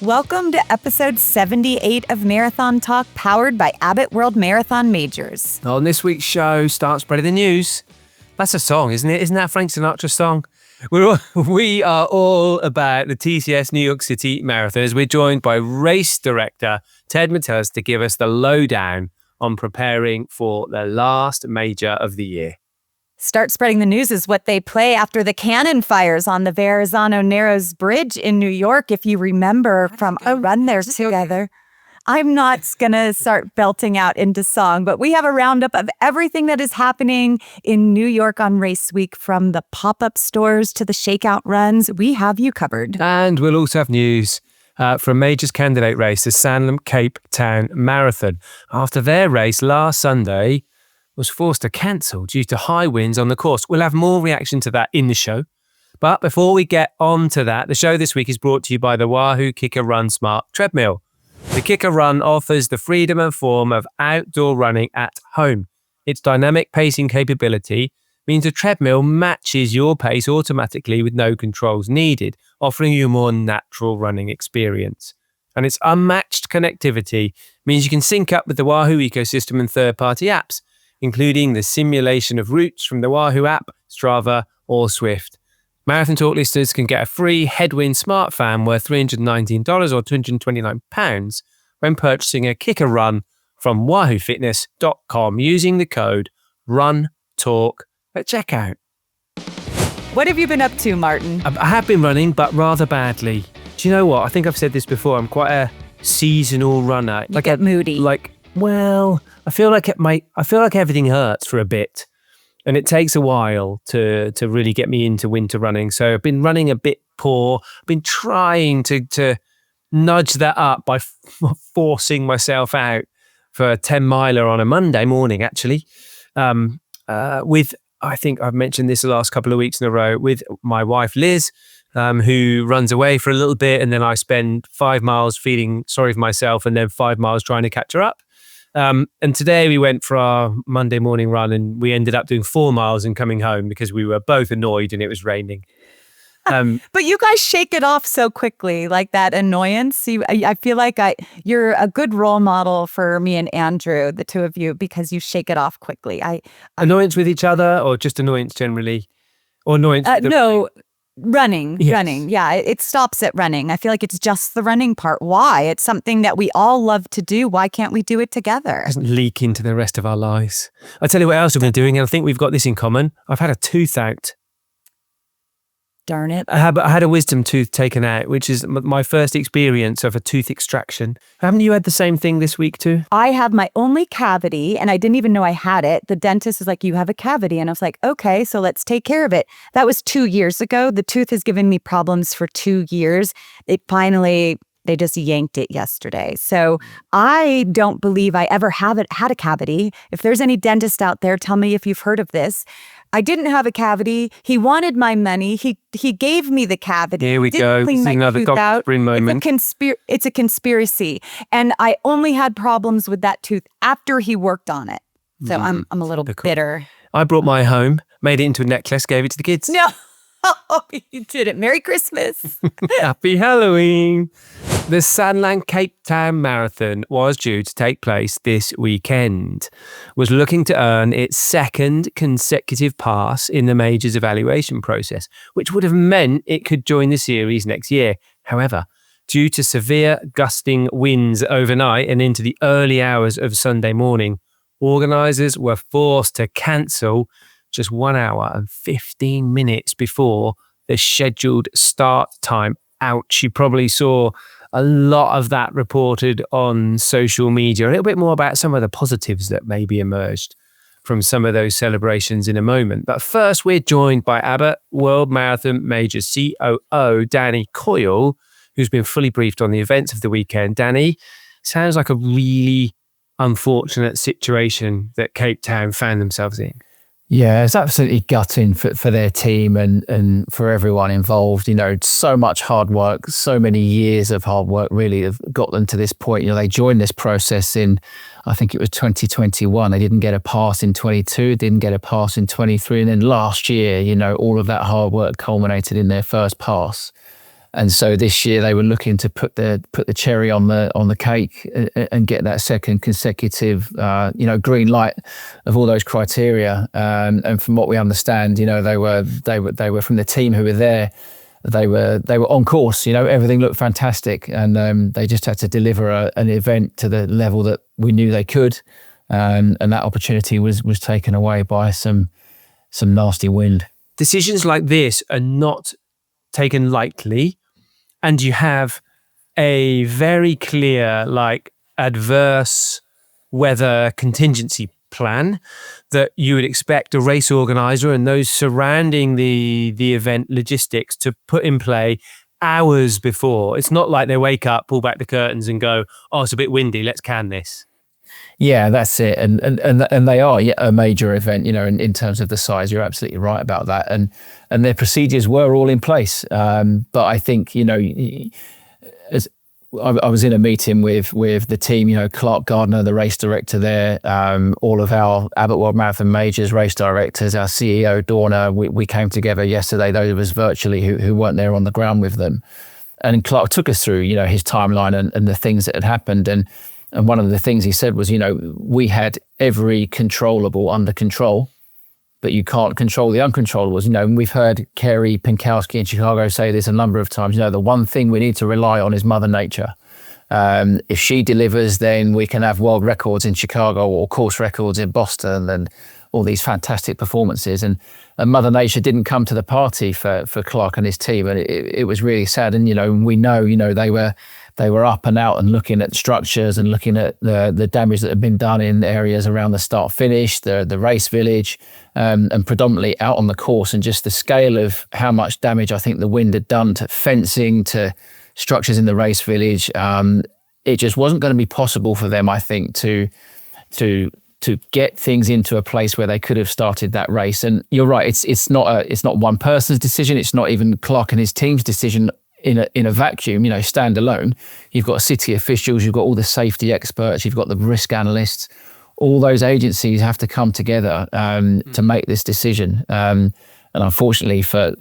Welcome to episode 78 of Marathon Talk, powered by Abbott World Marathon Majors. On this week's show, start spreading the news. That's a song, isn't it? Isn't that Frank Sinatra's song? We are all about the TCS New York City Marathon as we're joined by race director Ted Metellus to give us the lowdown on preparing for the last major of the year. Start Spreading the News is what they play after the cannon fires on the Verrazano Narrows Bridge in New York, if you remember from a run there together. I'm not going to start belting out into song, but we have a roundup of everything that is happening in New York on race week, from the pop-up stores to the shakeout runs. We have you covered. And we'll also have news from Major's candidate race, the Sanlam Cape Town Marathon. After their race last Sunday was forced to cancel due to high winds on the course. We'll have more reaction to that in the show. But before we get on to that, the show this week is brought to you by the Wahoo Kicker Run Smart Treadmill. The Kicker Run offers the freedom and form of outdoor running at home. Its dynamic pacing capability means the treadmill matches your pace automatically with no controls needed, offering you a more natural running experience. And its unmatched connectivity means you can sync up with the Wahoo ecosystem and third-party apps, including the simulation of routes from the Wahoo app, Strava, or Swift. Marathon Talk listeners can get a free Headwind Smart Fan worth $319 or £229 when purchasing a Kicker Run from wahoofitness.com using the code RUNTALK at checkout. What have you been up to, Martin? I have been running, but rather badly. Do you know what? I think I've said this before. I'm quite a seasonal runner. You get moody. I feel like everything hurts for a bit, and it takes a while to really get me into winter running. So I've been running a bit poor. I've been trying to nudge that up by forcing myself out for a 10-miler on a Monday morning, actually, I think I've mentioned this the last couple of weeks in a row, with my wife, Liz, who runs away for a little bit, and then I spend 5 miles feeling sorry for myself and then 5 miles trying to catch her up. And today we went for our Monday morning run, and we ended up doing 4 miles and coming home because we were both annoyed and it was raining. But you guys shake it off so quickly, like that annoyance. I feel like you're a good role model for me and Andrew, the two of you, because you shake it off quickly. Annoyance with each other, or just annoyance generally? Or annoyance? No. Running. Yes. It stops at running. I feel like it's just the running part. Why? It's something that we all love to do. Why can't we do it together? It doesn't leak into the rest of our lives. I tell you what else we've been doing, and I think we've got this in common. I've had a tooth out. Darn it. I had a wisdom tooth taken out, which is my first experience of a tooth extraction. Haven't you had the same thing this week too? I have my only cavity, and I didn't even know I had it. The dentist is like, you have a cavity. And I was like, okay, so let's take care of it. That was 2 years ago. The tooth has given me problems for 2 years. They just yanked it yesterday. So I don't believe I ever had a cavity. If there's any dentist out there, tell me if you've heard of this. I didn't have a cavity. He wanted my money. He gave me the cavity. Here we go. This is another Dr. Spring moment. It's a conspiracy. And I only had problems with that tooth after he worked on it. So I'm a little bitter. I brought mine home, made it into a necklace, gave it to the kids. No. Oh, you did it. Merry Christmas. Happy Halloween. The Sanlam Cape Town Marathon was due to take place this weekend, was looking to earn its second consecutive pass in the Major's evaluation process, which would have meant it could join the series next year. However, due to severe gusting winds overnight and into the early hours of Sunday morning, organisers were forced to cancel just 1 hour and 15 minutes before the scheduled start time. Ouch, you probably saw a lot of that reported on social media. A little bit more about some of the positives that maybe emerged from some of those celebrations in a moment. But first, we're joined by Abbott World Marathon Major COO Danny Coyle, who's been fully briefed on the events of the weekend. Danny, sounds like a really unfortunate situation that Cape Town found themselves in. Yeah, it's absolutely gutting for their team and for everyone involved. You know, so much hard work, so many years of hard work really have got them to this point. You know, they joined this process in, I think it was 2021. They didn't get a pass in 22, didn't get a pass in 23. And then last year, you know, all of that hard work culminated in their first pass. And so this year they were looking to put the cherry on the cake and get that second consecutive, green light of all those criteria. And from what we understand, they were from the team who were there. They were on course. Everything looked fantastic, and they just had to deliver an event to the level that we knew they could. And that opportunity was taken away by some nasty wind. Decisions like this are not taken lightly. And you have a very clear, adverse weather contingency plan that you would expect a race organizer and those surrounding the event logistics to put in play hours before. It's not like they wake up, pull back the curtains and go, oh, it's a bit windy, let's can this. Yeah, that's it. And they are a major event, in terms of the size. You're absolutely right about that. And their procedures were all in place. But I think, as I was in a meeting with the team, Clark Gardner, the race director there, all of our Abbott World Marathon Majors race directors, our CEO, Deena, we came together yesterday, those of us virtually who weren't there on the ground with them. And Clark took us through, his timeline and the things that had happened. And one of the things he said was, we had every controllable under control, but you can't control the uncontrollables. And we've heard Kerry Pinkowski in Chicago say this a number of times. The one thing we need to rely on is Mother Nature. If she delivers, then we can have world records in Chicago or course records in Boston and all these fantastic performances. And Mother Nature didn't come to the party for Clark and his team. And it was really sad. And, we know, they were up and out and looking at structures and looking at the damage that had been done in areas around the start finish, the race village, and predominantly out on the course, and just the scale of how much damage I think the wind had done to fencing, to structures in the race village. It just wasn't going to be possible for them, I think, to get things into a place where they could have started that race. And you're right, it's not one person's decision. It's not even Clark and his team's decision in a vacuum, standalone. You've got city officials, you've got all the safety experts, you've got the risk analysts. All those agencies have to come together to make this decision. And unfortunately for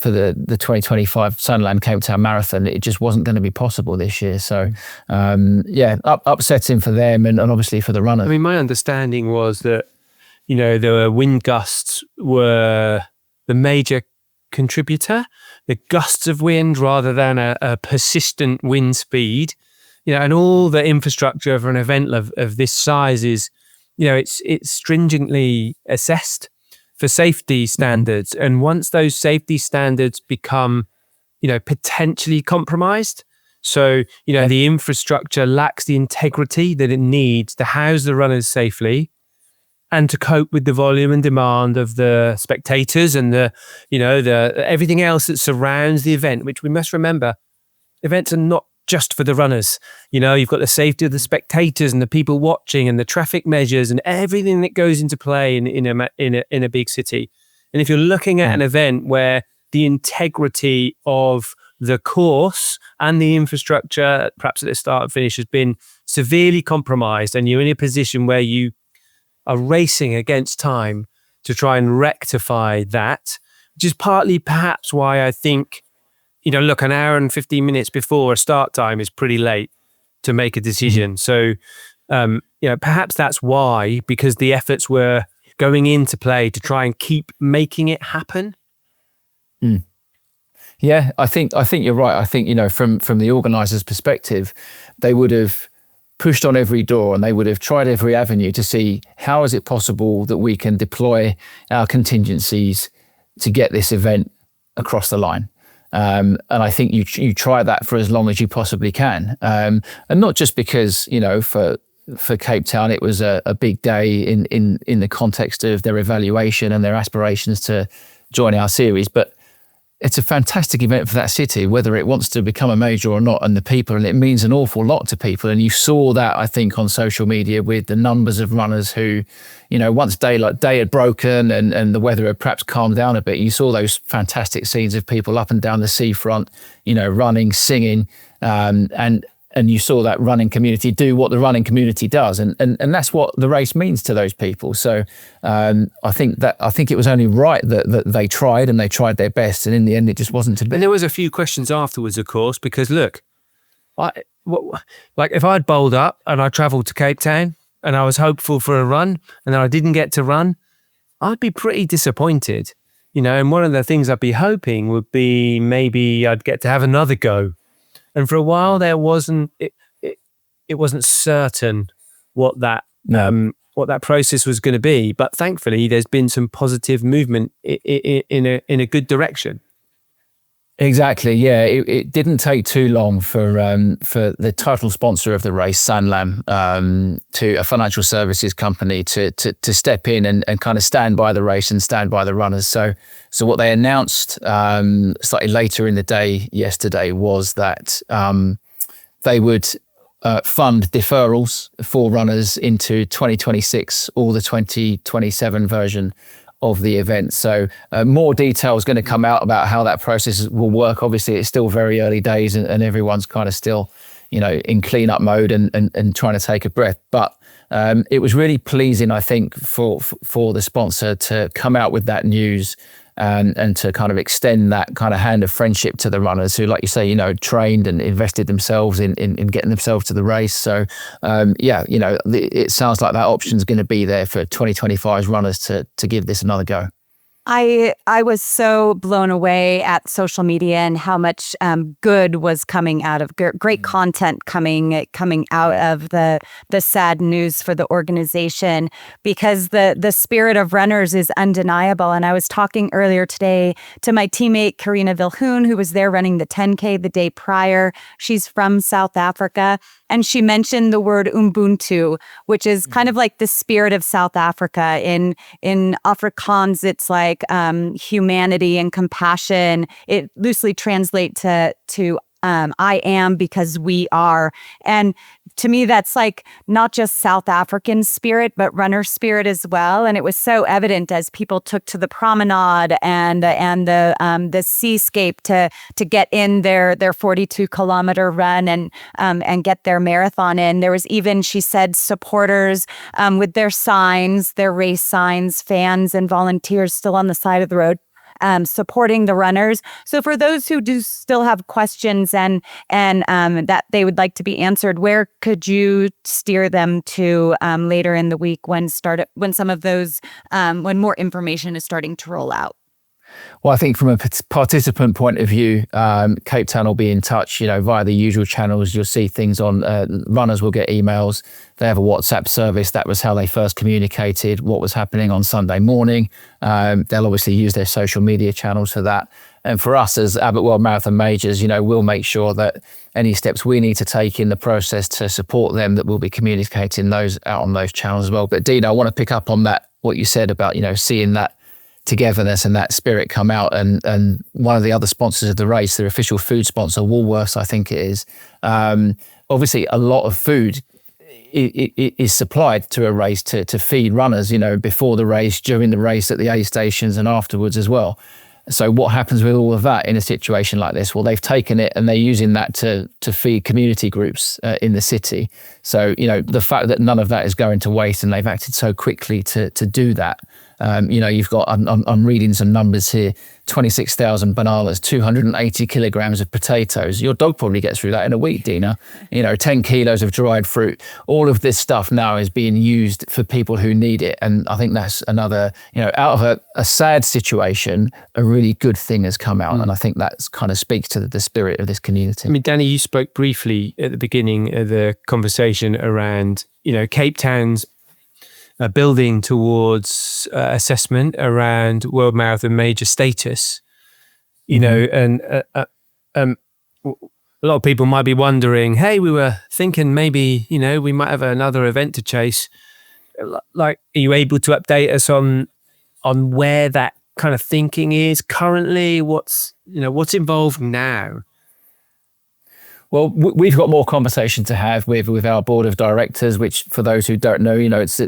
the 2025 Sanlam Cape Town Marathon, it just wasn't going to be possible this year. So, upsetting for them and obviously for the runners. I mean, my understanding was that, the wind gusts were the major contributor, the gusts of wind rather than a persistent wind speed, and all the infrastructure for an event of this size is, it's stringently assessed for safety standards. And once those safety standards become, potentially compromised, so, the infrastructure lacks the integrity that it needs to house the runners safely and to cope with the volume and demand of the spectators and the everything else that surrounds the event, which we must remember, events are not just for the runners. You've got the safety of the spectators and the people watching and the traffic measures and everything that goes into play in a big city. And if you're looking at an event where the integrity of the course and the infrastructure, perhaps at the start and finish, has been severely compromised, and you're in a position where you are racing against time to try and rectify that, which is partly perhaps why I think, look, an hour and 15 minutes before a start time is pretty late to make a decision. So, perhaps that's why, because the efforts were going into play to try and keep making it happen. Yeah, I think you're right. I think, from the organisers' perspective, they would have pushed on every door and they would have tried every avenue to see how is it possible that we can deploy our contingencies to get this event across the line. And I think you try that for as long as you possibly can. And not just because, for Cape Town, it was a big day in the context of their evaluation and their aspirations to join our series, but it's a fantastic event for that city, whether it wants to become a major or not, and the people, and it means an awful lot to people. And you saw that, I think, on social media with the numbers of runners who, once day had broken and the weather had perhaps calmed down a bit, you saw those fantastic scenes of people up and down the seafront, running, singing. And and you saw that running community do what the running community does, and that's what the race means to those people. So I think it was only right that they tried, and they tried their best, and in the end it just wasn't to be. And there was a few questions afterwards, of course, because look, like if I'd bowled up and I travelled to Cape Town and I was hopeful for a run and then I didn't get to run, I'd be pretty disappointed, and one of the things I'd be hoping would be maybe I'd get to have another go. And for a while there wasn't, it wasn't certain what that process was going to be. But thankfully there's been some positive movement in a good direction. Exactly. Yeah, it didn't take too long for the title sponsor of the race, Sanlam, to a financial services company to step in and kind of stand by the race and stand by the runners. So what they announced slightly later in the day yesterday was that they would fund deferrals for runners into 2026 or the 2027 version of the event. So more detail is going to come out about how that process will work. Obviously, it's still very early days and everyone's kind of still, in cleanup mode and trying to take a breath. But it was really pleasing, I think, for the sponsor to come out with that news and to kind of extend that kind of hand of friendship to the runners who, like you say, trained and invested themselves in getting themselves to the race. So, it sounds like that option is going to be there for 2025's runners to give this another go. I was so blown away at social media and how much good was coming out of great content coming out of the sad news for the organization, because the spirit of runners is undeniable. And I was talking earlier today to my teammate Karina Vilhoen, who was there running the 10K the day prior. She's from South Africa. And she mentioned the word Ubuntu, which is kind of like the spirit of South Africa. In Afrikaans, it's like humanity and compassion. It loosely translates to I am because we are. And to me, that's like not just South African spirit, but runner spirit as well. And it was so evident as people took to the promenade and the seascape to get in their 42-kilometer run and get their marathon in. There was even, she said, supporters with their signs, their race signs, fans and volunteers still on the side of the road, supporting the runners. So for those who do still have questions and that they would like to be answered, where could you steer them to later in the week when some of those when more information is starting to roll out? Well, I think from a participant point of view, Cape Town will be in touch, via the usual channels. You'll see things on, runners will get emails. They have a WhatsApp service. That was how they first communicated what was happening on Sunday morning. They'll obviously use their social media channels for that. And for us as Abbott World Marathon Majors, we'll make sure that any steps we need to take in the process to support them, that we'll be communicating those out on those channels as well. But Deena, I want to pick up on that, what you said about, seeing that togetherness and that spirit come out, and one of the other sponsors of the race, their official food sponsor, Woolworths, I think it is, obviously a lot of food is supplied to a race to feed runners, before the race, during the race, at the aid stations and afterwards as well. So what happens with all of that in a situation like this? Well, they've taken it and they're using that to feed community groups in the city. So, the fact that none of that is going to waste and they've acted so quickly to do that. You've got, I'm reading some numbers here, 26,000 bananas, 280 kilograms of potatoes. Your dog probably gets through that in a week, Deena. 10 kilos of dried fruit. All of this stuff now is being used for people who need it. And I think that's another, out of a sad situation, a really good thing has come out. And I think that kind of speaks to the spirit of this community. I mean, Danny, you spoke briefly at the beginning of the conversation around, Cape Town's building towards assessment around World Marathon Major status, and a lot of people might be wondering, hey, we were thinking maybe, we might have another event to chase. Like, are you able to update us on where that kind of thinking is currently? What's involved now? Well, we've got more conversation to have with our board of directors, which, for those who don't know, it's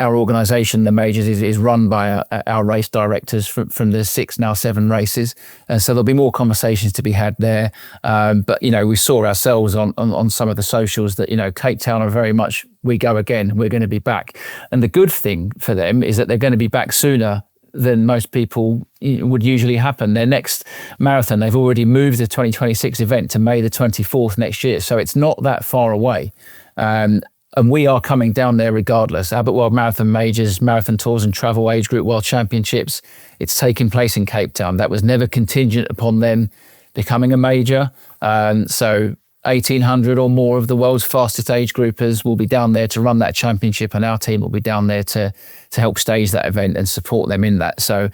our organisation, the majors, is run by our race directors from the 6, now 7 races. And so there'll be more conversations to be had there. But, we saw ourselves on some of the socials that, Cape Town are very much, we go again, we're going to be back. And the good thing for them is that they're going to be back sooner than most people would usually happen. Their next marathon, they've already moved the 2026 event to May the 24th next year. So it's not that far away. And we are coming down there regardless. Abbott World Marathon Majors, Marathon Tours and Travel Age Group World Championships, it's taking place in Cape Town. That was never contingent upon them becoming a major. So 1,800 or more of the world's fastest age groupers will be down there to run that championship, and our team will be down there to help stage that event and support them in that. So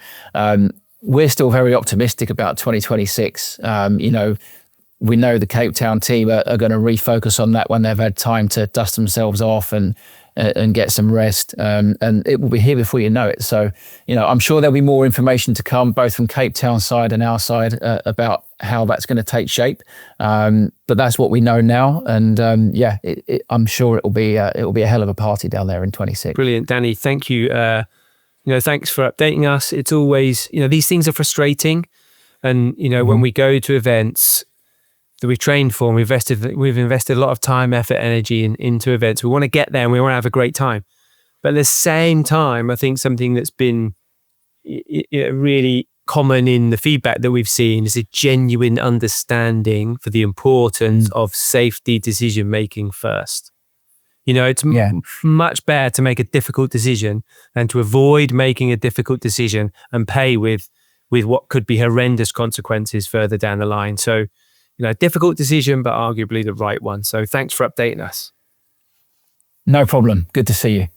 we're still very optimistic about 2026. We know the Cape Town team are going to refocus on that when they've had time to dust themselves off and get some rest. And it will be here before you know it. So, I'm sure there'll be more information to come, both from Cape Town side and our side, about how that's going to take shape. But that's what we know now. And I'm sure it'll be a hell of a party down there in 26. Brilliant, Danny. Thank you. Thanks for updating us. It's always, these things are frustrating. And, when we go to events that we've trained for and we've invested a lot of time, effort, energy into events. We want to get there and we want to have a great time. But at the same time, I think something that's been really common in the feedback that we've seen is a genuine understanding for the importance of safety decision making first. It's much better to make a difficult decision than to avoid making a difficult decision and pay with what could be horrendous consequences further down the line. So, difficult decision, but arguably the right one. So thanks for updating us. No problem. Good to see you.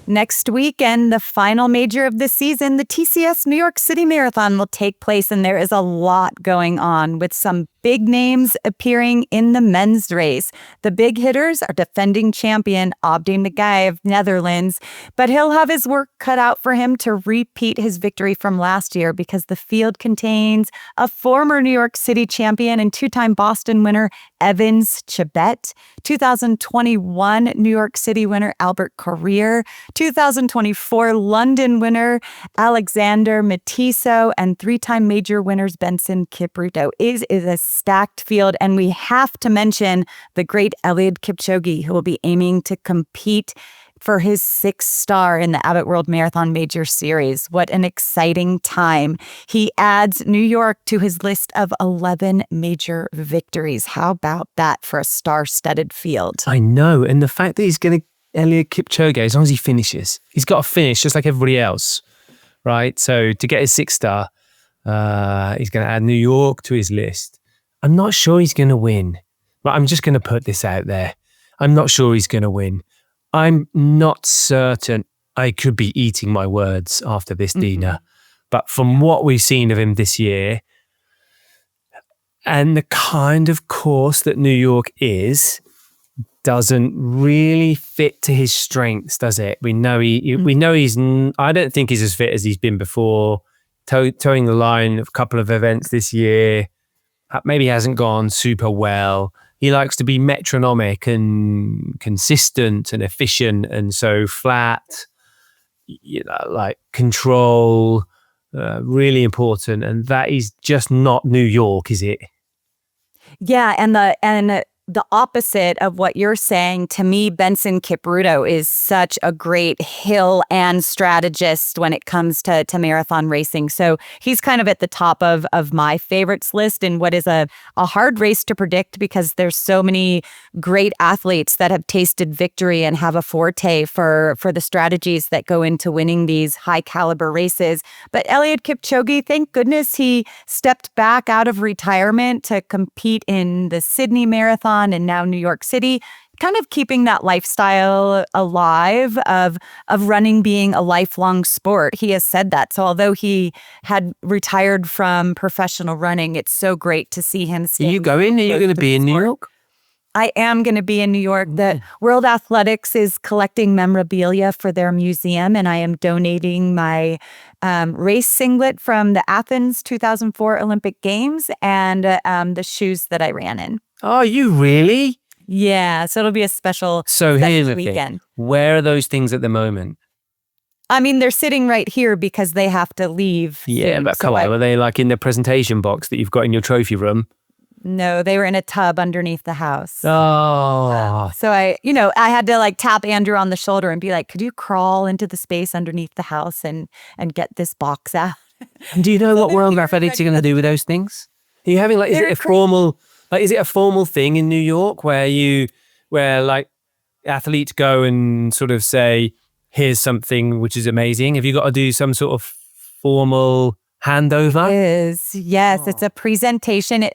Next weekend, the final major of the season, the TCS New York City Marathon will take place, and there is a lot going on with some big names appearing in the men's race. The big hitters are defending champion Abdi Nagai of Netherlands, but he'll have his work cut out for him to repeat his victory from last year because the field contains a former New York City champion and 2-time Boston winner Evans Chebet, 2021 New York City winner Albert Carrier, 2024 London winner Alexander Matiso, and 3-time major winners Benson Kipruto. It is a stacked field, and we have to mention the great Eliud Kipchoge, who will be aiming to compete for his 6th star in the Abbott World Marathon Major Series. What an exciting time. He adds New York to his list of 11 major victories. How about that for a star-studded field? I know, and the fact that he's going to Eliud Kipchoge, as long as he finishes, he's got to finish just like everybody else, right? So to get his 6th star, he's going to add New York to his list. I'm not sure he's going to win, but I'm just going to put this out there. I'm not sure he's going to win. I'm not certain. I could be eating my words after this, Deena. But from what we've seen of him this year and the kind of course that New York is, doesn't really fit to his strengths, does it? We know he's. I don't think he's as fit as he's been before. Towing the line of a couple of events this year, maybe hasn't gone super well. He likes to be metronomic and consistent and efficient, and so flat, like control, really important. And that is just not New York, is it? Yeah, and the opposite of what you're saying, to me, Benson Kipruto is such a great hill and strategist when it comes to marathon racing. So he's kind of at the top of my favorites list in what is a hard race to predict because there's so many great athletes that have tasted victory and have a forte for the strategies that go into winning these high caliber races. But Eliud Kipchoge, thank goodness he stepped back out of retirement to compete in the Sydney Marathon and now New York City, kind of keeping that lifestyle alive of running being a lifelong sport. He has said that. So although he had retired from professional running, it's so great to see him stay. Are you going? Are you going to be in New York? I am going to be in New York. The World Athletics is collecting memorabilia for their museum, and I am donating my race singlet from the Athens 2004 Olympic Games and the shoes that I ran in. Oh, you really? Yeah, so it'll be a special So here's the weekend. thing. Where are those things at the moment? I mean, they're sitting right here because they have to leave. Yeah, soon. but come on, are they like in the presentation box that you've got in your trophy room? No, they were in a tub underneath the house. Oh, So I had to like tap Andrew on the shoulder and be like, could you crawl into the space underneath the house and get this box out? and do you know what World Athletics are going to do with those things? Are you having like, is it a formal thing in New York where like athletes go and sort of say, here's something which is amazing? Have you got to do some sort of formal handover? Yes, it's a presentation.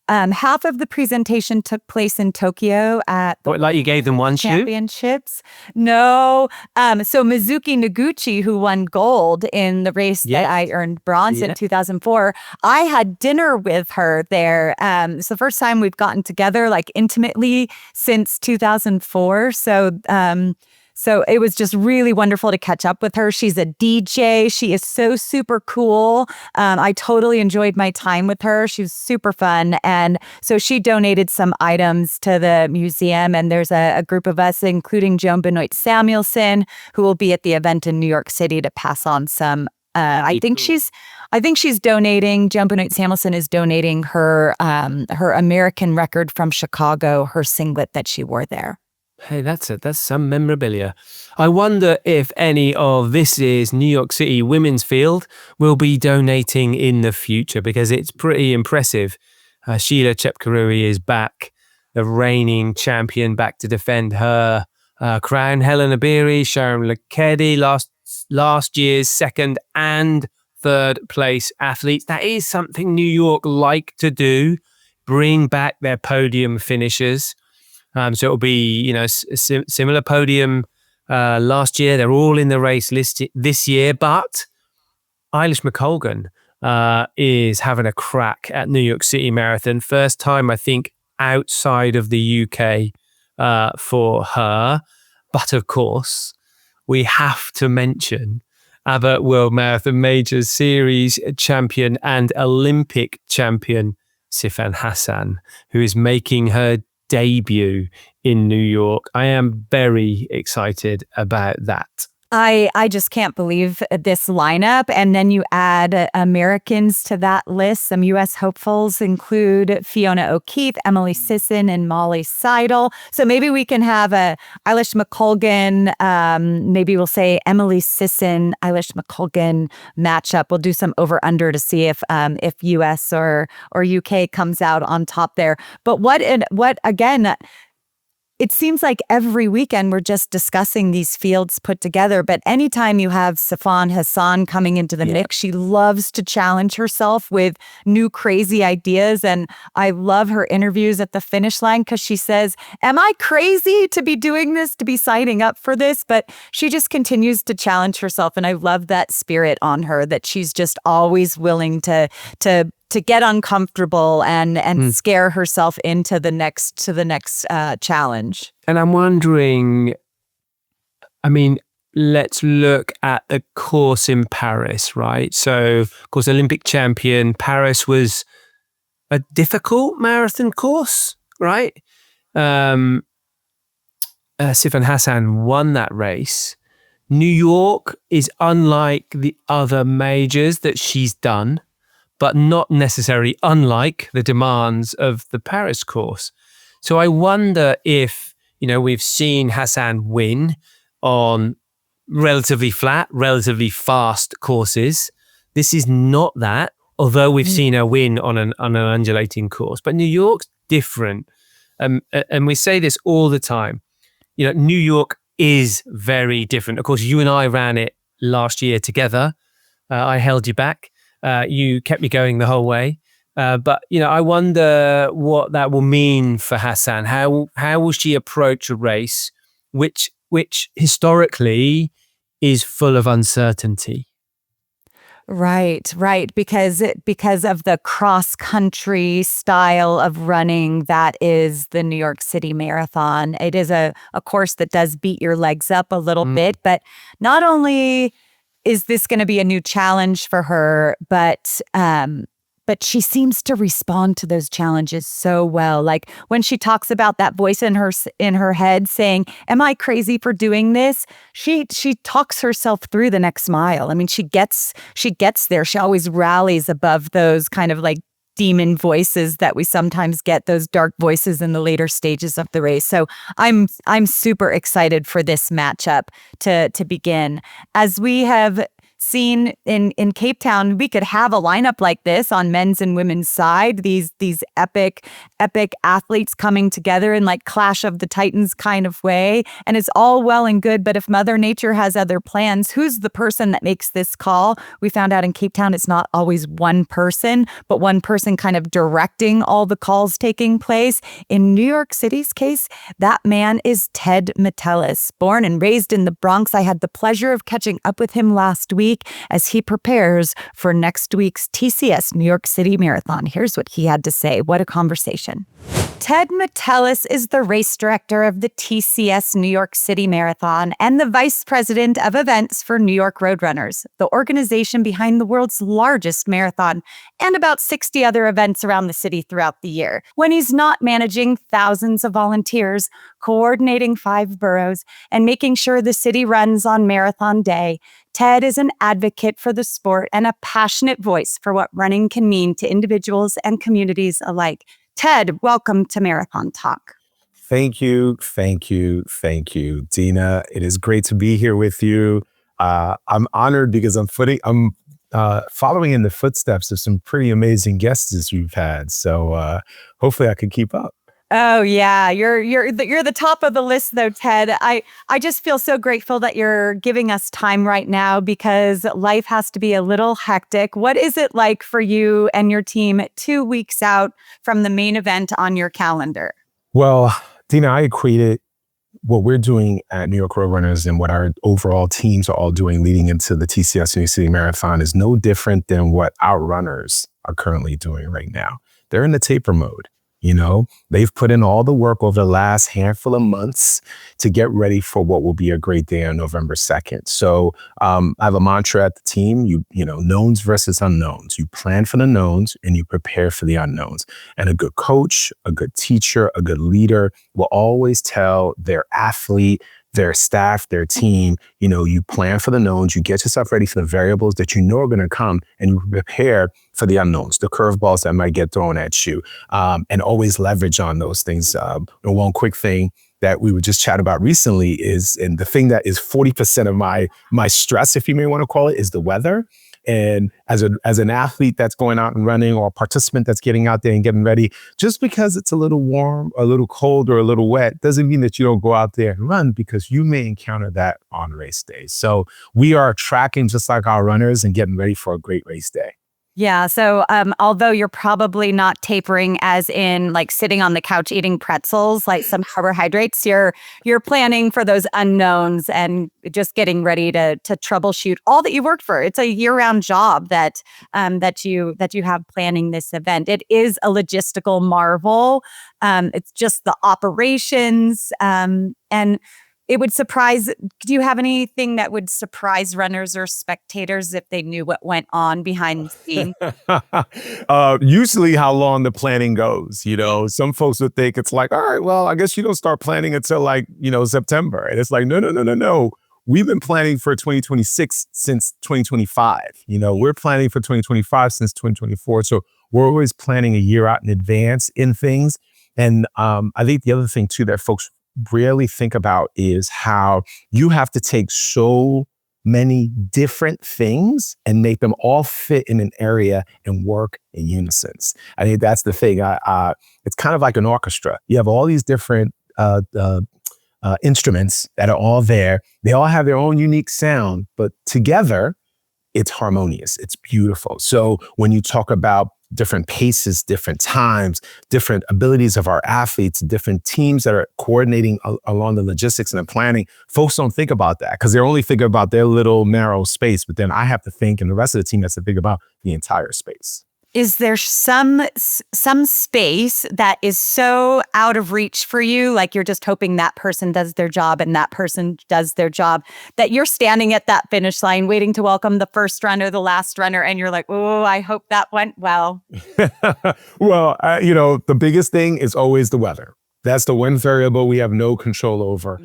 Half of the presentation took place in Tokyo at the Like you gave them one shoe? championships. No. So Mizuki Noguchi, who won gold in the race that I earned bronze in 2004, I had dinner with her there. It's the first time we've gotten together like intimately since 2004. So it was just really wonderful to catch up with her. She's a DJ. She is so super cool. I totally enjoyed my time with her. She was super fun. And so she donated some items to the museum. And there's a group of us, including Joan Benoit Samuelson, who will be at the event in New York City to pass on some. I think she's donating. Joan Benoit Samuelson is donating her American record from Chicago, her singlet that she wore there. Hey, that's some memorabilia. I wonder if any of this year's New York City women's field will be donating in the future, because it's pretty impressive. Sheila Chepkarui is back, the reigning champion, back to defend her crown. Helen Obiri, Sharon Lekedi, last year's second and third place athletes. That is something New York like to do, bring back their podium finishers. So it'll be, similar podium last year. They're all in the race list this year, but Eilish McColgan is having a crack at New York City Marathon. First time, I think, outside of the UK for her. But of course, we have to mention Abbott World Marathon Major Series champion and Olympic champion Sifan Hassan, who is making her debut in New York. I am very excited about that. I just can't believe this lineup. And then you add Americans to that list. Some U.S. hopefuls include Fiona O'Keefe, Emily Sisson, and Molly Seidel. So maybe we can have a Eilish McColgan, maybe we'll say Emily Sisson, Eilish McColgan matchup. We'll do some over-under to see if U.S. or UK comes out on top there. But what again, it seems like every weekend we're just discussing these fields put together. But anytime you have Sifan Hassan coming into the mix, she loves to challenge herself with new crazy ideas. And I love her interviews at the finish line because she says, am I crazy to be doing this, to be signing up for this? But she just continues to challenge herself. And I love that spirit on her, that she's just always willing to get uncomfortable and scare herself into the next challenge. And I'm wondering, I mean, let's look at the course in Paris, right? So, of course, Olympic champion, Paris was a difficult marathon course, right? Sifan Hassan won that race. New York is unlike the other majors that she's done, but not necessarily unlike the demands of the Paris course. So I wonder if, we've seen Hassan win on relatively flat, relatively fast courses. This is not that, although we've seen her win on an undulating course. But New York's different. And we say this all the time. New York is very different. Of course, you and I ran it last year together. I held you back. You kept me going the whole way. But, I wonder what that will mean for Hassan. How will she approach a race which historically is full of uncertainty? Right. Because of the cross-country style of running that is the New York City Marathon. It is a course that does beat your legs up a little bit, but not only is this going to be a new challenge for her, but but she seems to respond to those challenges so well. Like when she talks about that voice in her head saying, "Am I crazy for doing this?" She talks herself through the next mile. I mean, she gets there. She always rallies above those kind of like demon voices that we sometimes get, those dark voices in the later stages of the race. So I'm super excited for this matchup to begin. As we have seen in Cape Town, we could have a lineup like this on men's and women's side, these epic athletes coming together in like Clash of the Titans kind of way. And it's all well and good, but if Mother Nature has other plans, who's the person that makes this call? We found out in Cape Town, it's not always one person, but one person kind of directing all the calls taking place. In New York City's case, that man is Ted Metellus. Born and raised in the Bronx, I had the pleasure of catching up with him last week as he prepares for next week's TCS New York City Marathon. Here's what he had to say. What a conversation. Ted Metellus is the race director of the TCS New York City Marathon and the vice president of events for New York Roadrunners, the organization behind the world's largest marathon and about 60 other events around the city throughout the year. When he's not managing thousands of volunteers, coordinating 5 boroughs, and making sure the city runs on marathon day, Ted is an advocate for the sport and a passionate voice for what running can mean to individuals and communities alike. Ted, welcome to Marathon Talk. Thank you, Deena. It is great to be here with you. I'm honored because I'm following in the footsteps of some pretty amazing guests you've had. So hopefully I can keep up. Oh yeah, you're the top of the list though, Ted. I just feel so grateful that you're giving us time right now because life has to be a little hectic. What is it like for you and your team 2 weeks out from the main event on your calendar? Well, Deena, I equated what we're doing at New York Roadrunners and what our overall teams are all doing leading into the TCS New York City Marathon is no different than what our runners are currently doing right now. They're in the taper mode. You know, they've put in all the work over the last handful of months to get ready for what will be a great day on November 2nd. So I have a mantra at the team, you know, knowns versus unknowns. You plan for the knowns and you prepare for the unknowns. And a good coach, a good teacher, a good leader will always tell their athlete, their staff, their team, you know, you plan for the knowns, you get yourself ready for the variables that you know are going to come, and you prepare for the unknowns, the curveballs that might get thrown at you, and always leverage on those things. One quick thing that we would just chat about recently is, and the thing that is 40% of my stress, if you may want to call it, is the weather. And as an athlete that's going out and running, or a participant that's getting out there and getting ready, just because it's a little warm, a little cold, or a little wet, doesn't mean that you don't go out there and run, because you may encounter that on race day. So we are tracking just like our runners and getting ready for a great race day. Yeah. So although you're probably not tapering as in like sitting on the couch eating pretzels, like some carbohydrates, you're planning for those unknowns and just getting ready to troubleshoot all that you worked for. It's a year-round job that you have planning this event. It is a logistical marvel. It's just the operations and it would surprise. Do you have anything that would surprise runners or spectators if they knew what went on behind the scenes? Usually how long the planning goes. You know, some folks would think it's like, all right, well, I guess you don't start planning until like, you know, September. And it's like, no. We've been planning for 2026 since 2025. You know, we're planning for 2025 since 2024. So we're always planning a year out in advance in things. And I think the other thing too that folks rarely think about is how you have to take so many different things and make them all fit in an area and work in unison. I think that's the thing. It's kind of like an orchestra. You have all these different instruments that are all there. They all have their own unique sound, but together it's harmonious. It's beautiful. So when you talk about different paces, different times, different abilities of our athletes, different teams that are coordinating along the logistics and the planning, folks don't think about that because they're only thinking about their little narrow space. But then I have to think, and the rest of the team has to think about the entire space. Is there some space that is so out of reach for you, like you're just hoping that person does their job and that person does their job, that you're standing at that finish line waiting to welcome the first runner, the last runner, and you're like, oh, I hope that went well? Well, the biggest thing is always the weather. That's the one variable we have no control over.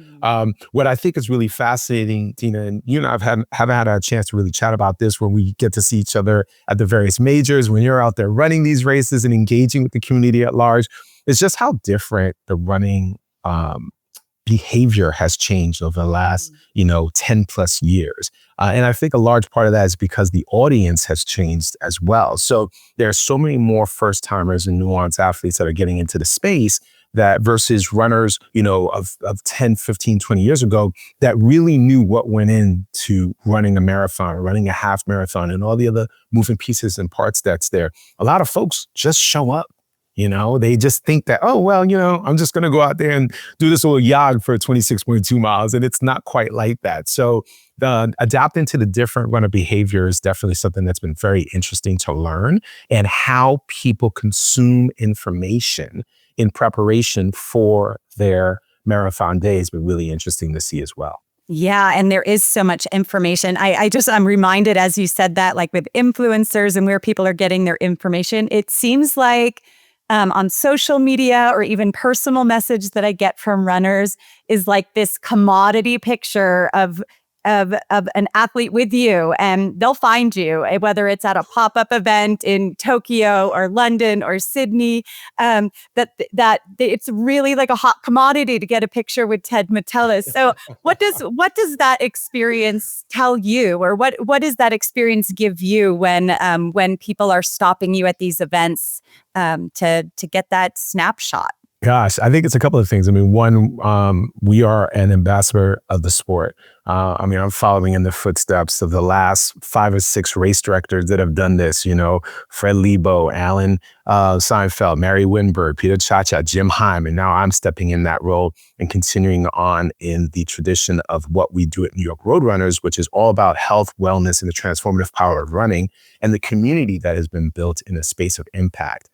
What I think is really fascinating, Deena, and you and I haven't had a chance to really chat about this when we get to see each other at the various majors, when you're out there running these races and engaging with the community at large, it's just how different the running behavior has changed over the last, 10 plus years. And I think a large part of that is because the audience has changed as well. So there's so many more first timers and nuanced athletes that are getting into the space that versus runners, of 10, 15, 20 years ago that really knew what went into running a marathon, running a half marathon, and all the other moving pieces and parts that's there. A lot of folks just show up. They just think that, oh, well, I'm just going to go out there and do this little jog for 26.2 miles. And it's not quite like that. So adapting to the different runner behavior is definitely something that's been very interesting to learn, and how people consume information in preparation for their marathon day has been really interesting to see as well. Yeah. And there is so much information. I'm reminded as you said that, like with influencers and where people are getting their information, it seems like on social media or even personal message that I get from runners is like this commodity picture of an athlete with you, and they'll find you, whether it's at a pop-up event in Tokyo or London or Sydney, that it's really like a hot commodity to get a picture with Ted Metellus. So what does that experience tell you, or what does that experience give you when people are stopping you at these events to get that snapshot? Gosh, I think it's a couple of things. I mean, one, we are an ambassador of the sport. I'm following in the footsteps of the last 5 or 6 race directors that have done this, Fred Lebo, Alan Seinfeld, Mary Winberg, Peter Chacha, Jim Heim, and now I'm stepping in that role and continuing on in the tradition of what we do at New York Roadrunners, which is all about health, wellness, and the transformative power of running, and the community that has been built in a space of impact.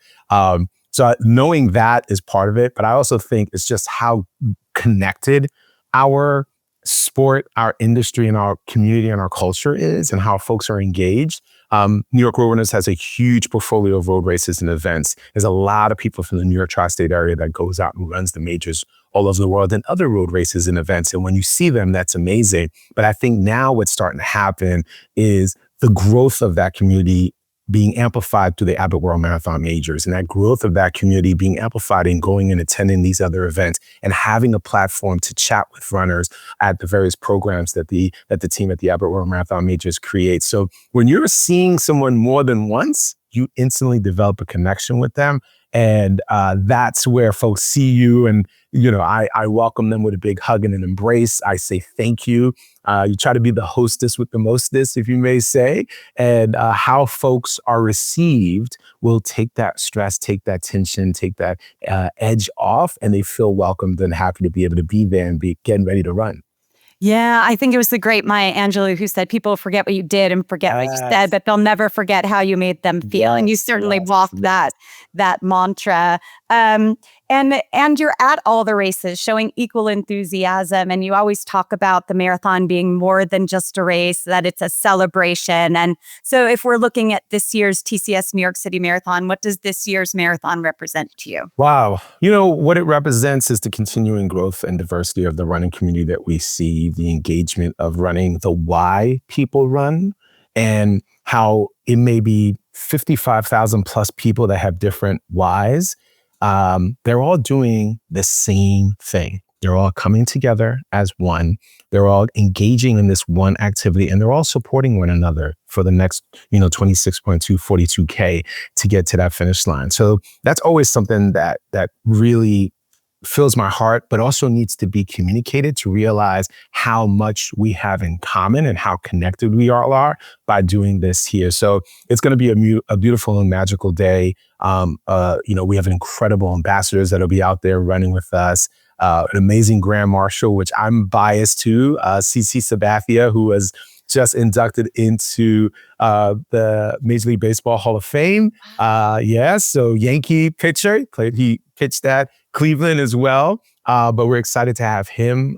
So knowing that is part of it, but I also think it's just how connected our sport, our industry, and our community and our culture is, and how folks are engaged. New York Roadrunners has a huge portfolio of road races and events. There's a lot of people from the New York tri-state area that goes out and runs the majors all over the world and other road races and events. And when you see them, that's amazing. But I think now what's starting to happen is the growth of that community being amplified through the Abbott World Marathon Majors, and that growth of that community being amplified in going and attending these other events and having a platform to chat with runners at the various programs that the team at the Abbott World Marathon Majors creates. So when you're seeing someone more than once, you instantly develop a connection with them. And that's where folks see you. And, I welcome them with a big hug and an embrace. I say thank you. You try to be the hostess with the mostest, if you may say. And how folks are received will take that stress, take that tension, take that edge off, and they feel welcomed and happy to be able to be there and be getting ready to run. Yeah, I think it was the great Maya Angelou who said, people forget what you did and forget what you said, but they'll never forget how you made them feel. And you certainly walked that mantra. And you're at all the races showing equal enthusiasm. And you always talk about the marathon being more than just a race, that it's a celebration. And so if we're looking at this year's TCS New York City Marathon, what does this year's marathon represent to you? Wow. What it represents is the continuing growth and diversity of the running community that we see, the engagement of running, the why people run, and how it may be 55,000 plus people that have different whys. They're all doing the same thing. They're all coming together as one. They're all engaging in this one activity, and they're all supporting one another for the next, 26.2, 42K to get to that finish line. So that's always something that really fills my heart, but also needs to be communicated to realize how much we have in common and how connected we all are by doing this here. So it's going to be a beautiful and magical day. We have incredible ambassadors that'll be out there running with us. An amazing Grand Marshal, which I'm biased to, CC Sabathia, who was just inducted into the Major League Baseball Hall of Fame. So Yankee pitcher, he pitched at Cleveland as well. But we're excited to have him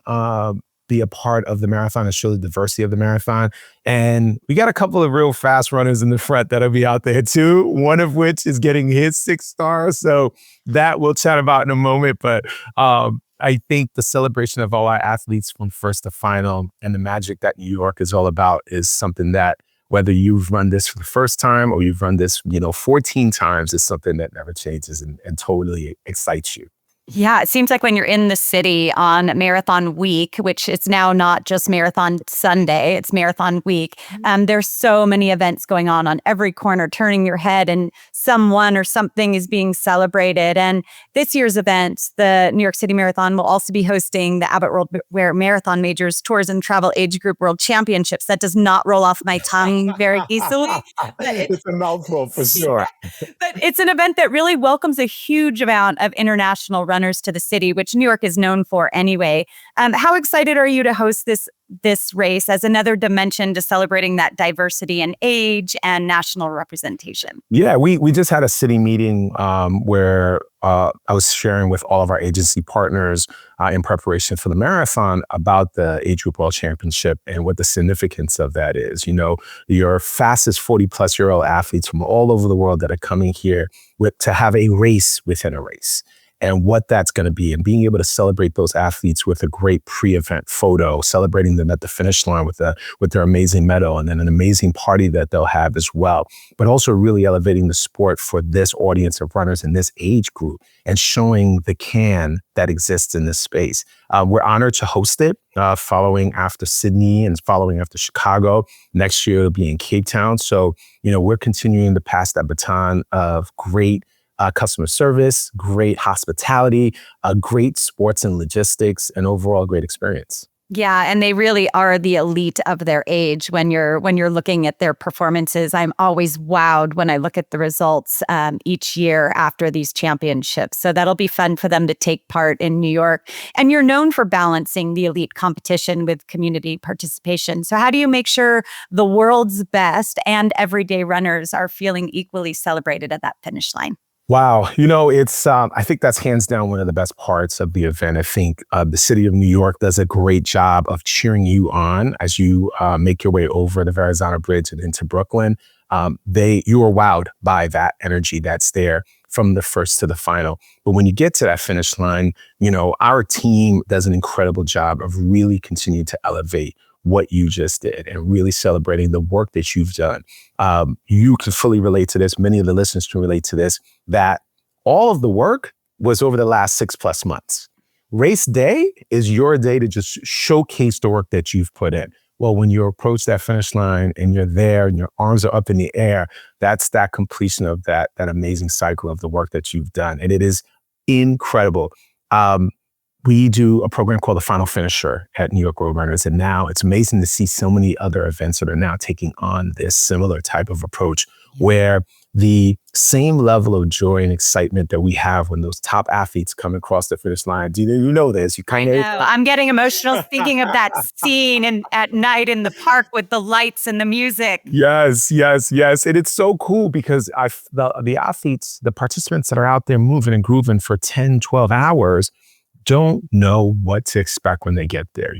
be a part of the marathon and show the diversity of the marathon. And we got a couple of real fast runners in the front that'll be out there too, one of which is getting his 6 stars. So that we'll chat about in a moment. But I think the celebration of all our athletes from first to final and the magic that New York is all about is something that, whether you've run this for the first time or you've run this, 14 times, is something that never changes and totally excites you. Yeah, it seems like when you're in the city on Marathon Week, which it's now not just Marathon Sunday, it's Marathon Week, there's so many events going on every corner, turning your head, and someone or something is being celebrated. And this year's event, the New York City Marathon, will also be hosting the Abbott World Marathon Majors Tours and Travel Age Group World Championships. That does not roll off my tongue very easily. It's a mouthful for sure. But it's an event that really welcomes a huge amount of international runners to the city, which New York is known for anyway. How excited are you to host this race as another dimension to celebrating that diversity in age and national representation? Yeah, we just had a city meeting where I was sharing with all of our agency partners in preparation for the marathon about the Age Group World Championship and what the significance of that is. Your fastest 40-plus-year-old athletes from all over the world that are coming here to have a race within a race, and what that's going to be, and being able to celebrate those athletes with a great pre-event photo, celebrating them at the finish line with their amazing medal, and then an amazing party that they'll have as well. But also really elevating the sport for this audience of runners in this age group and showing the can that exists in this space. We're honored to host it following after Sydney and following after Chicago. Next year it'll be in Cape Town. So, we're continuing to pass that baton of great customer service, great hospitality, great sports and logistics, and overall great experience. Yeah, and they really are the elite of their age. When you're looking at their performances, I'm always wowed when I look at the results each year after these championships. So that'll be fun for them to take part in New York. And you're known for balancing the elite competition with community participation. So how do you make sure the world's best and everyday runners are feeling equally celebrated at that finish line? Wow. It's, I think that's hands down one of the best parts of the event. I think the city of New York does a great job of cheering you on as you make your way over the Verrazano Bridge and into Brooklyn. You are wowed by that energy that's there from the first to the final. But when you get to that finish line, our team does an incredible job of really continuing to elevate what you just did and really celebrating the work that you've done. You can fully relate to this. Many of the listeners can relate to this, that all of the work was over the last 6+ months. Race day is your day to just showcase the work that you've put in. Well, when you approach that finish line and you're there and your arms are up in the air, that's that completion of that amazing cycle of the work that you've done. And it is incredible. We do a program called the Final Finisher at New York Road Runners. And now it's amazing to see so many other events that are now taking on this similar type of approach, where the same level of joy and excitement that we have when those top athletes come across the finish line. Do you know this? You kind of... I'm getting emotional thinking of that scene and at night in the park with the lights and the music. Yes. And it's so cool because the athletes, the participants that are out there moving and grooving for 10, 12 hours, don't know what to expect when they get there.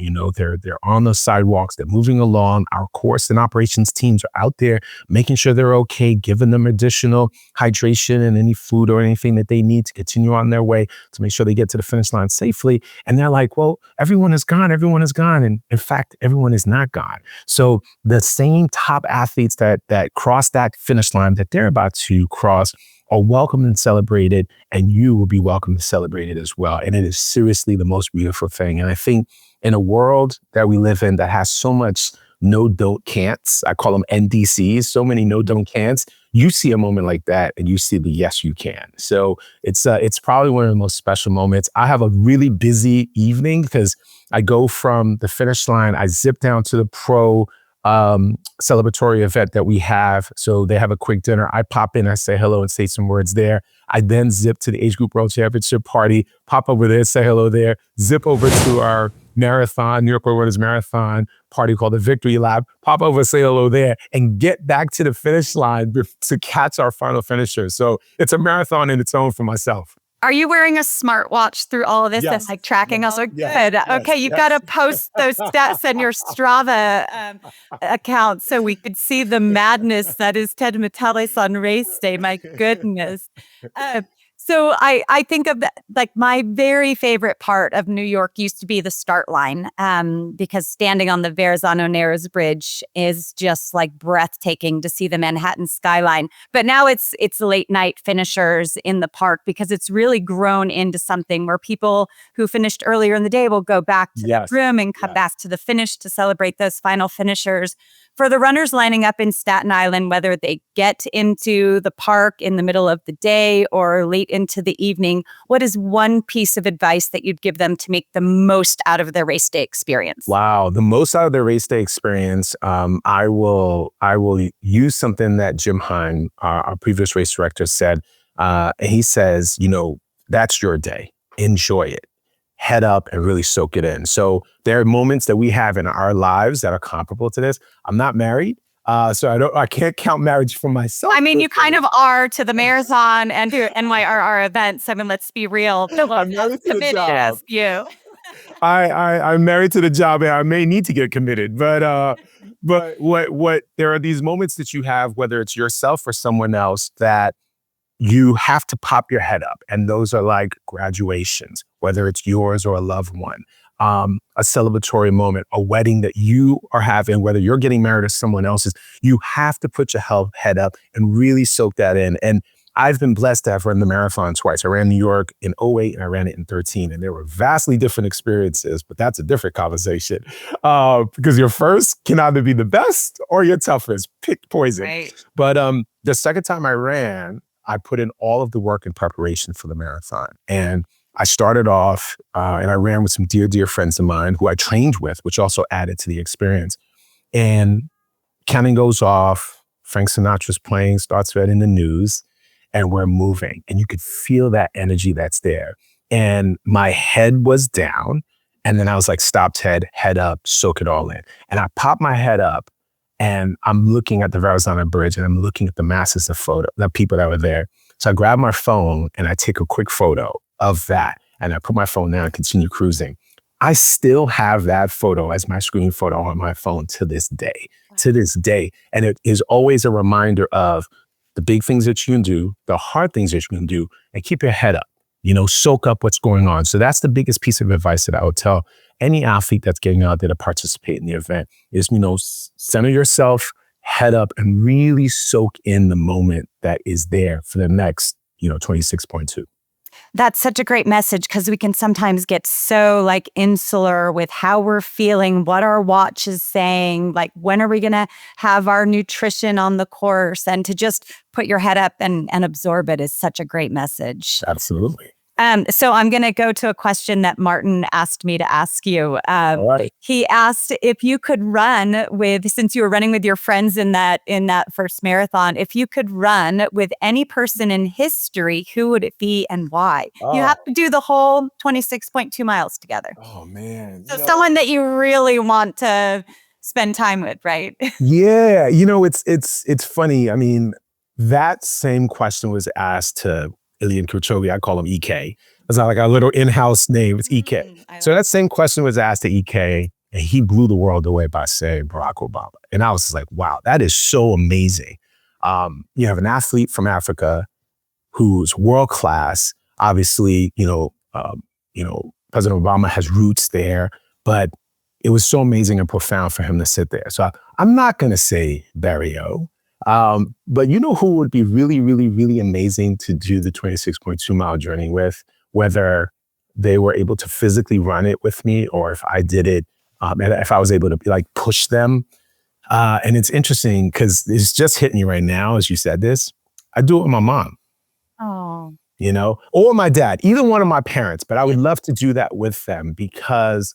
They're on the sidewalks, they're moving along. Our course and operations teams are out there making sure they're okay, giving them additional hydration and any food or anything that they need to continue on their way to make sure they get to the finish line safely. And they're like, well, everyone is gone. And in fact, everyone is not gone. So the same top athletes that cross that finish line that they're about to cross are welcomed and celebrated, and you will be welcome to celebrate it as well. And it is seriously the most beautiful thing. And I think in a world that we live in that has so much no, don't, can'ts, I call them NDCs, so many no, don't, can'ts, you see a moment like that and you see the yes, you can. So it's probably one of the most special moments. I have a really busy evening because I go from the finish line, I zip down to the pro celebratory event that we have. So they have a quick dinner. I pop in, I say hello and say some words there. I then zip to the Age Group World Championship party, pop over there, say hello there, zip over to our Marathon, New York Road Runners Marathon party called the Victory Lap, pop over, say hello there, and get back to the finish line to catch our final finisher. So it's a marathon in its own for myself. Are you wearing a smartwatch through all of this Yes. and like tracking us? Good. Yes. Okay, you've got to post those stats in your Strava account so we could see the madness that is Ted Metellus on race day. My goodness. So I think of that, like my very favorite part of New York used to be the start line, because standing on the Verrazano Narrows Bridge is just like breathtaking to see the Manhattan skyline. But now it's late night finishers in the park because it's really grown into something where people who finished earlier in the day will go back to the room and come back to the finish to celebrate those final finishers. For the runners lining up in Staten Island, whether they get into the park in the middle of the day or late into the evening, what is one piece of advice that you'd give them to make the most out of their race day experience? Wow, the most out of their race day experience, I will use something that Jim Hine, our previous race director, said. And he says, that's your day. Enjoy it. Head up and really soak it in. So there are moments that we have in our lives that are comparable to this. I'm not married, so I can't count marriage for myself. I mean, you kind of are to the marathon and to NYRR events. I mean, let's be real. I'm married to the job. You. I'm married to the job, and I may need to get committed. But what there are these moments that you have, whether it's yourself or someone else, that you have to pop your head up. And those are like graduations, whether it's yours or a loved one, a celebratory moment, a wedding that you are having, whether you're getting married or someone else's. You have to put your head up and really soak that in. And I've been blessed to have run the marathon twice. I ran New York in 2008 and I ran it in 2013. And there were vastly different experiences, but that's a different conversation. Because your first can either be the best or your toughest. Pick poison. Right. But the second time I ran, I put in all of the work in preparation for the marathon. And I started off and I ran with some dear, dear friends of mine who I trained with, which also added to the experience. And counting goes off, Frank Sinatra's playing, starts reading the news, and we're moving. And you could feel that energy that's there. And my head was down. And then I was like, stop, Ted, head up, soak it all in. And I popped my head up. And I'm looking at the Verrazano Bridge and I'm looking at the masses of the people that were there. So I grab my phone and I take a quick photo of that. And I put my phone down and continue cruising. I still have that photo as my screen photo on my phone to this day. And it is always a reminder of the big things that you can do, the hard things that you can do, and keep your head up, soak up what's going on. So that's the biggest piece of advice that I would tell any athlete that's getting out there to participate in the event is, center yourself, head up, and really soak in the moment that is there for the next, 26.2. That's such a great message because we can sometimes get so like insular with how we're feeling, what our watch is saying, like when are we going to have our nutrition on the course, and to just put your head up and absorb it is such a great message. Absolutely. So I'm going to go to a question that Martin asked me to ask you. All right. He asked if you could run with, since you were running with your friends in that first marathon, if you could run with any person in history, who would it be and why? Oh. You have to do the whole 26.2 miles together. Oh, man. So someone that you really want to spend time with, right? Yeah. It's funny. I mean, that same question was asked to Ilian Kipchoge. I call him EK. It's not like our little in-house name. It's EK. So that same question was asked to EK, and he blew the world away by saying Barack Obama. And I was just like, wow, that is so amazing. You have an athlete from Africa who's world class. Obviously, President Obama has roots there, but it was so amazing and profound for him to sit there. So I'm not going to say Barrio. But who would be really, really, really amazing to do the 26.2 mile journey with, whether they were able to physically run it with me or if I did it, and if I was able to push them. And it's interesting because it's just hitting me right now as you said this. I do it with my mom. Oh. Or my dad, either one of my parents, but I would love to do that with them because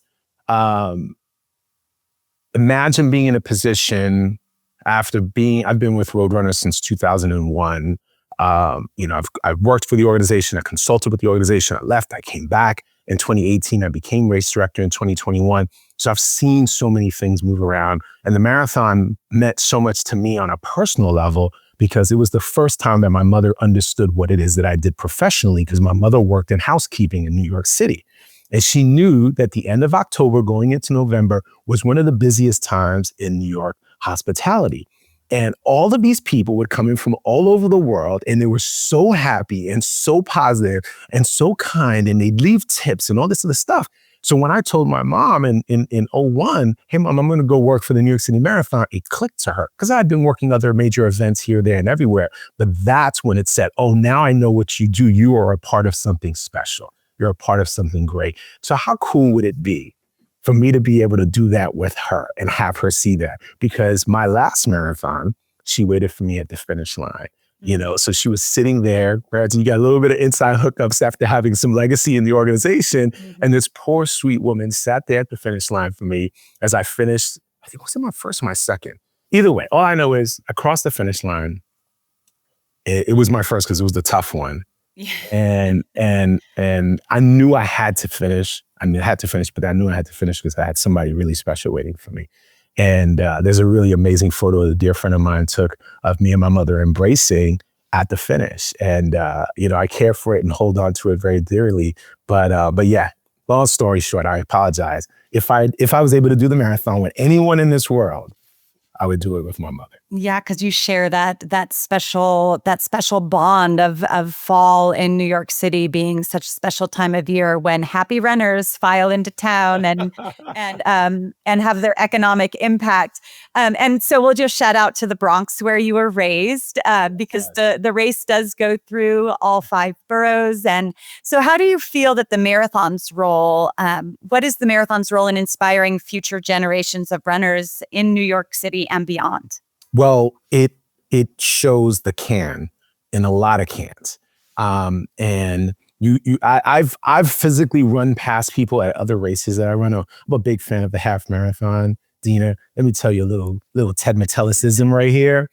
imagine being in a position I've been with Roadrunners since 2001. I've worked for the organization, I consulted with the organization, I left, I came back. In 2018, I became race director in 2021. So I've seen so many things move around. And the marathon meant so much to me on a personal level because it was the first time that my mother understood what it is that I did professionally, because my mother worked in housekeeping in New York City. And she knew that the end of October going into November was one of the busiest times in New York hospitality. And all of these people would come in from all over the world, and they were so happy and so positive and so kind, and they'd leave tips and all this other stuff. So when I told my mom in 01, hey, Mom, I'm going to go work for the New York City Marathon, it clicked to her because I had been working other major events here, there, and everywhere. But that's when it said, oh, now I know what you do. You are a part of something special. You're a part of something great. So how cool would it be for me to be able to do that with her and have her see that? Because my last marathon, she waited for me at the finish line. You know, so she was sitting there, right? You got a little bit of inside hookups after having some legacy in the organization. And this poor, sweet woman sat there at the finish line for me as I finished. I think, was it my first or my second? Either way, all I know is I crossed the finish line. It was my first because it was the tough one. And I knew I had to finish. I mean, I had to finish, but I knew I had to finish because I had somebody really special waiting for me. And there's a really amazing photo a dear friend of mine took of me and my mother embracing at the finish. And, you know, I care for it and hold on to it very dearly. But yeah, long story short, I apologize. If I was able to do the marathon with anyone in this world, I would do it with my mother. Yeah, because you share that special bond of fall in New York City being such a special time of year when happy runners file into town and have their economic impact. And so we'll just shout out to the Bronx where you were raised because the race does go through all 5 boroughs. And so how do you feel that the marathon's role, what is the marathon's role in inspiring future generations of runners in New York City and beyond? Well, it shows the can in a lot of cans. And I've physically run past people at other races that I run. I'm a big fan of the half marathon. Deena, let me tell you a little Ted Metellusism right here.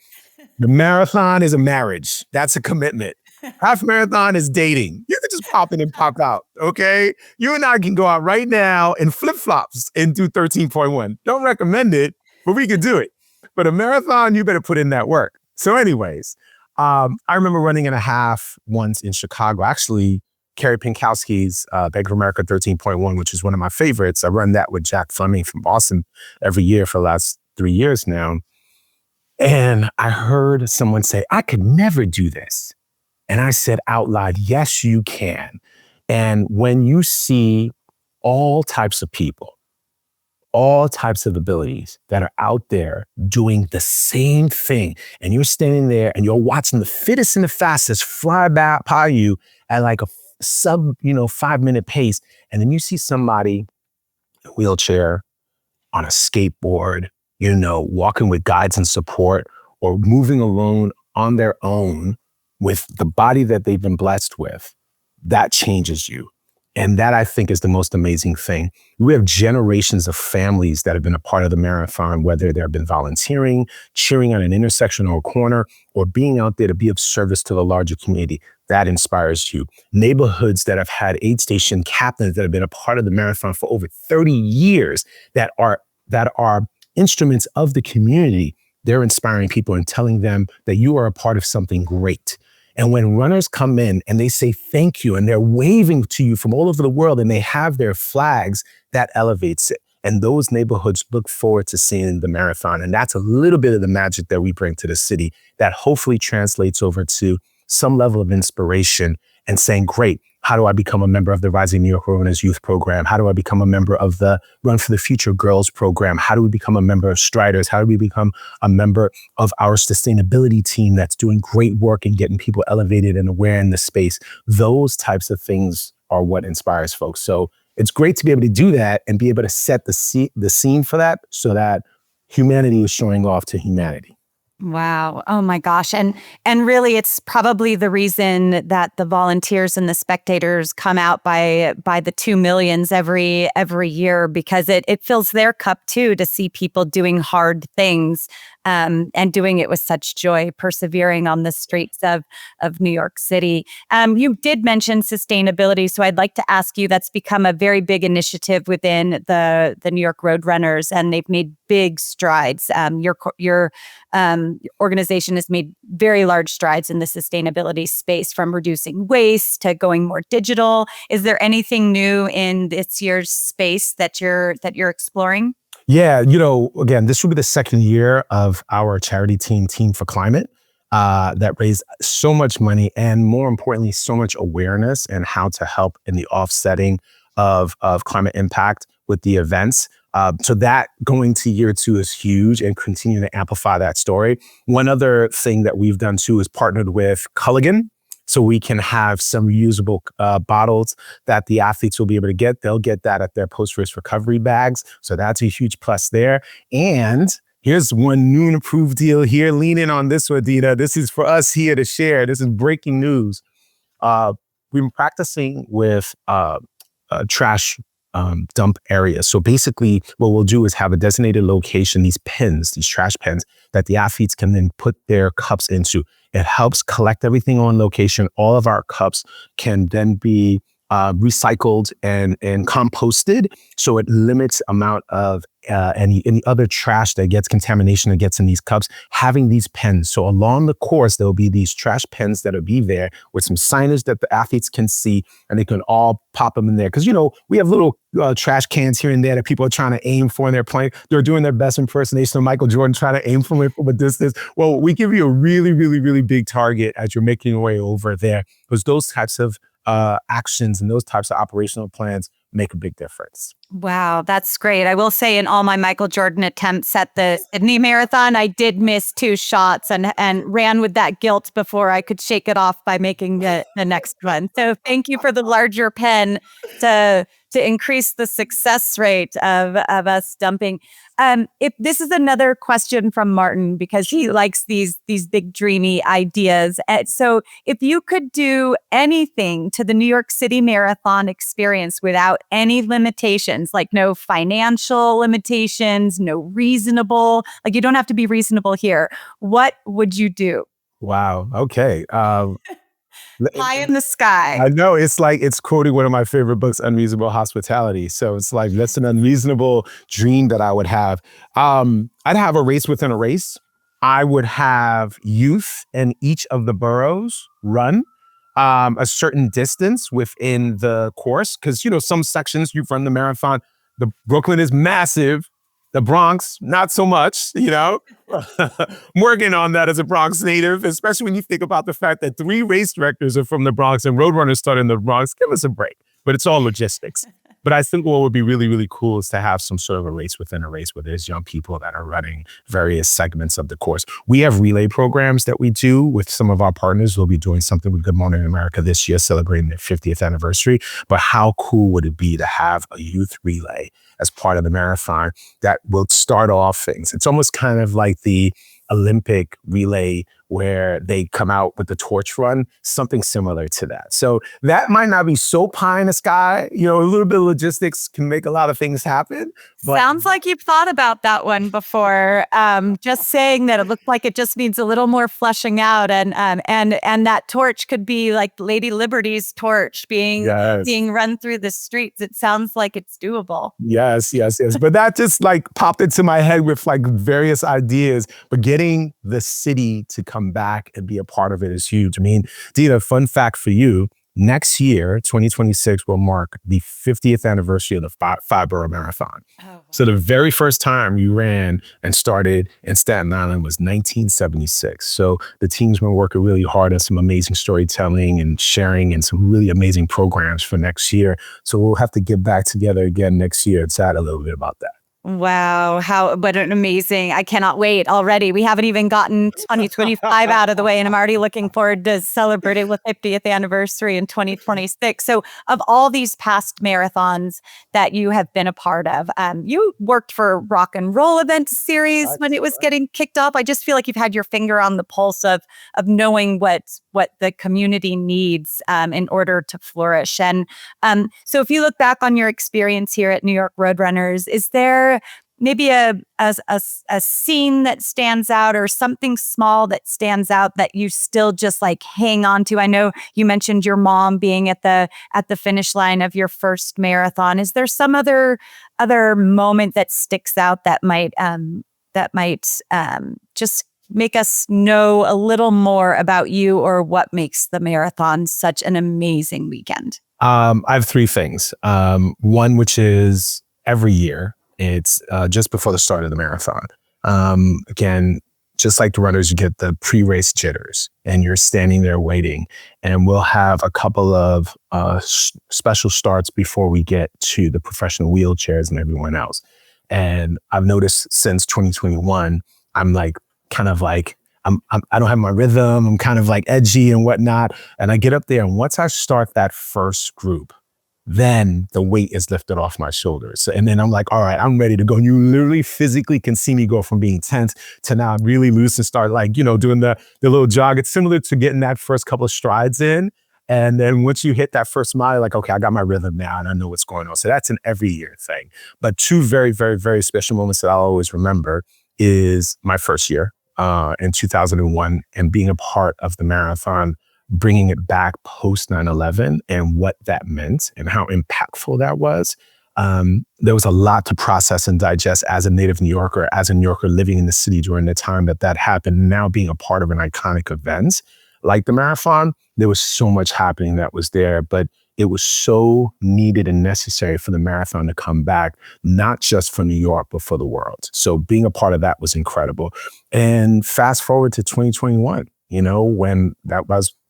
The marathon is a marriage. That's a commitment. Half marathon is dating. You can just pop in and pop out, okay? You and I can go out right now in flip-flops and do 13.1. Don't recommend it, but we can do it. But a marathon, you better put in that work. So anyways, I remember running in a half once in Chicago. Actually, Carrie Pinkowski's Bank of America 13.1, which is one of my favorites. I run that with Jack Fleming from Boston every year for the last 3 years now. And I heard someone say, I could never do this. And I said out loud, yes, you can. And when you see all types of people, all types of abilities that are out there doing the same thing, and you're standing there and you're watching the fittest and the fastest fly by you at like a sub 5-minute pace, and then you see somebody in a wheelchair, on a skateboard, walking with guides and support, or moving alone on their own with the body that they've been blessed with, that changes you. And that, I think, is the most amazing thing. We have generations of families that have been a part of the marathon, whether they've been volunteering, cheering on an intersection or a corner, or being out there to be of service to the larger community. That inspires you. Neighborhoods that have had aid station captains that have been a part of the marathon for over 30 years that are instruments of the community. They're inspiring people and telling them that you are a part of something great. And when runners come in and they say thank you and they're waving to you from all over the world and they have their flags, that elevates it. And those neighborhoods look forward to seeing the marathon. And that's a little bit of the magic that we bring to the city that hopefully translates over to some level of inspiration and saying, great, how do I become a member of the Rising New York Runners Youth Program? How do I become a member of the Run for the Future Girls Program? How do we become a member of Striders? How do we become a member of our sustainability team that's doing great work and getting people elevated and aware in the space? Those types of things are what inspires folks. So it's great to be able to do that and be able to set the scene for that so that humanity is showing off to humanity. Wow. Oh my gosh. And really it's probably the reason that the volunteers and the spectators come out by the 2 millions every year, because it fills their cup too, to see people doing hard things and doing it with such joy, persevering on the streets of New York City. You did mention sustainability, so I'd like to ask you, that's become a very big initiative within the New York Roadrunners, and they've made big strides. Your organization has made very large strides in the sustainability space, from reducing waste to going more digital. Is there anything new in this year's space that you're exploring? Yeah, again, this will be the second year of our charity Team for Climate, that raised so much money and, more importantly, so much awareness and how to help in the offsetting of climate impact with the events. So that going to year 2 is huge, and continue to amplify that story. One other thing that we've done too is partnered with Culligan, so we can have some reusable bottles that the athletes will be able to get. They'll get that at their post-race recovery bags. So that's a huge plus there. And here's one new and approved deal here. Lean in on this one, Deena. This is for us here to share. This is breaking news. We've been practicing with trash dump areas. So basically what we'll do is have a designated location, these trash pens that the athletes can then put their cups into. It helps collect everything on location. All of our cups can then be recycled and composted. So it limits amount of any other trash that gets contamination that gets in these cups, having these pens. So along the course, there will be these trash pens that'll be there with some signage that the athletes can see, and they can all pop them in there. Because, we have little trash cans here and there that people are trying to aim for, and they're doing their best impersonation of Michael Jordan, trying to aim from a distance. Well, we give you a really, really, really big target as you're making your way over there, because those types of actions and those types of operational plans make a big difference. Wow, that's great. I will say, in all my Michael Jordan attempts at the Sydney Marathon, I did miss 2 shots and ran with that guilt before I could shake it off by making the next one. So thank you for the larger pen to increase the success rate of us dumping. If this is another question from Martin, because he likes these big dreamy ideas. So if you could do anything to the New York City Marathon experience without any limitations, like no financial limitations, no reasonable, like you don't have to be reasonable here, what would you do? Wow. Okay. High in the sky. I know, it's quoting one of my favorite books, Unreasonable Hospitality. So it's like, that's an unreasonable dream that I would have. I'd have a race within a race. I would have youth in each of the boroughs run a certain distance within the course. Because, some sections you've run the marathon, the Brooklyn is massive. The Bronx, not so much, I'm working on that as a Bronx native, especially when you think about the fact that 3 race directors are from the Bronx and Roadrunners started in the Bronx. Give us a break. But it's all logistics. But I think what would be really, really cool is to have some sort of a race within a race where there's young people that are running various segments of the course. We have relay programs that we do with some of our partners. We'll be doing something with Good Morning America this year, celebrating their 50th anniversary. But how cool would it be to have a youth relay as part of the marathon that will start off things? It's almost kind of like the Olympic relay where they come out with the torch run, something similar to that. So that might not be so pie in the sky. A little bit of logistics can make a lot of things happen. But sounds like you've thought about that one before. Just saying that it looked like it just needs a little more fleshing out, and that torch could be like Lady Liberty's torch being run through the streets. It sounds like it's doable. Yes. But that just popped into my head with various ideas. But getting the city to come back and be a part of it is huge. I mean, Deena, fun fact for you, next year, 2026, will mark the 50th anniversary of the Five Borough Marathon. Oh, wow. So the very first time you ran and started in Staten Island was 1976. So the team's been working really hard on some amazing storytelling and sharing and some really amazing programs for next year. So we'll have to get back together again next year and chat a little bit about that. Wow. What an amazing, I cannot wait already. We haven't even gotten 2025 out of the way, and I'm already looking forward to celebrating the 50th anniversary in 2026. So of all these past marathons that you have been a part of, you worked for Rock and Roll Event Series when it was getting kicked off. I just feel like you've had your finger on the pulse of knowing what the community needs in order to flourish. And so if you look back on your experience here at New York Roadrunners, is there maybe a scene that stands out or something small that stands out that you still just like hang on to? I know you mentioned your mom being at the finish line of your first marathon. Is there some other moment that sticks out that might just make us know a little more about you or what makes the marathon such an amazing weekend? I have three things. One, which is every year, it's just before the start of the marathon. Again, just like the runners, you get the pre-race jitters and you're standing there waiting, and we'll have a couple of special starts before we get to the professional wheelchairs and everyone else. And I've noticed since 2021, I'm like, kind of like, I don't have my rhythm. I'm kind of like edgy and whatnot. And I get up there, and once I start that first group, then the weight is lifted off my shoulders. And then I'm like, all right, I'm ready to go. And you literally physically can see me go from being tense to now really loose and start like, doing the little jog. It's similar to getting that first couple of strides in. And then once you hit that first mile, you're like, okay, I got my rhythm now and I know what's going on. So that's an every year thing. But two very, very, very special moments that I'll always remember is my first year. In 2001, and being a part of the marathon, bringing it back post 9/11 and what that meant and how impactful that was. There was a lot to process and digest as a native New Yorker, as a New Yorker living in the city during the time that happened. Now being a part of an iconic event like the marathon, there was so much happening that was there, but it was so needed and necessary for the marathon to come back, not just for New York, but for the world. So being a part of that was incredible. And fast forward to 2021, when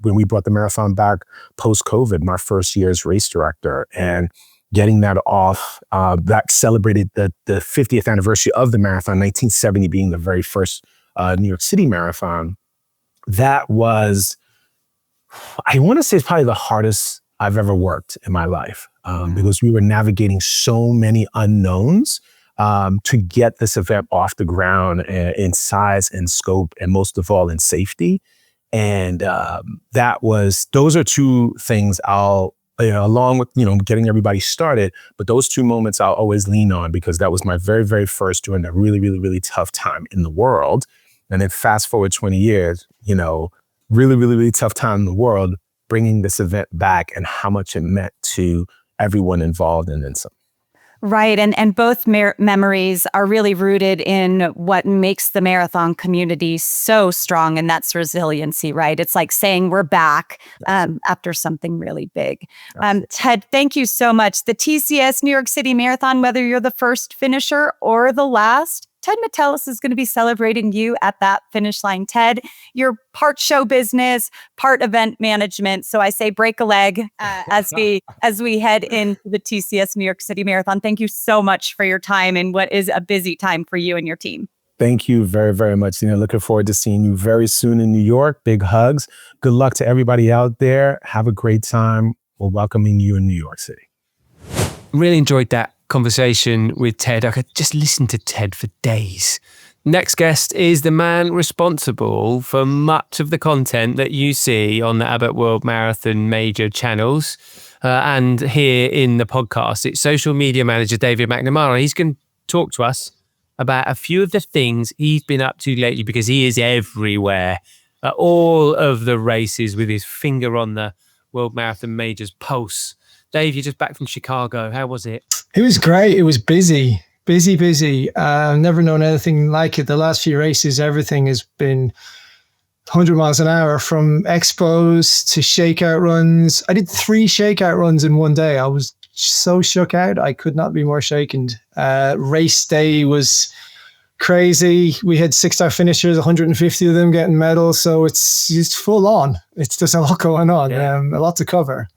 we brought the marathon back post-COVID, my first year as race director, and getting that off, that celebrated the 50th anniversary of the marathon, 1970 being the very first New York City marathon. That was, I want to say, it's probably the hardest I've ever worked in my life, because we were navigating so many unknowns to get this event off the ground in size and scope, and most of all in safety. And those are two things I'll, along with, getting everybody started, but those two moments I'll always lean on, because that was my very, very first during a really, really, really tough time in the world. And then fast forward 20 years, really, really, really tough time in the world, bringing this event back and how much it meant to everyone involved and then some. Right. And both memories are really rooted in what makes the marathon community so strong. And that's resiliency, right? It's like saying we're back after something really big. Ted, thank you so much. The TCS New York City Marathon, whether you're the first finisher or the last, Ted Metellus is going to be celebrating you at that finish line. Ted, you're part show business, part event management. So I say break a leg as we head into the TCS New York City Marathon. Thank you so much for your time and what is a busy time for you and your team. Thank you very, very much, Deena. Looking forward to seeing you very soon in New York. Big hugs. Good luck to everybody out there. Have a great time. We're welcoming you in New York City. Really enjoyed that conversation with Ted. I could just listen to Ted for days. Next guest is the man responsible for much of the content that you see on the Abbott World Marathon Major channels and here in the podcast. It's social media manager David Macnamara. He's going to talk to us about a few of the things he's been up to lately, because he is everywhere at all of the races with his finger on the World Marathon Major's pulse. Dave, you're just back from Chicago. How was it? It was great. It was busy. I've never known anything like it. The last few races, everything has been 100 miles an hour, from expos to shakeout runs. I did 3 shakeout runs in one day. I was so shook out. I could not be more shaken. Race day was crazy. We had 6-star finishers, 150 of them getting medals. So it's full on. It's just a lot going on, a lot to cover.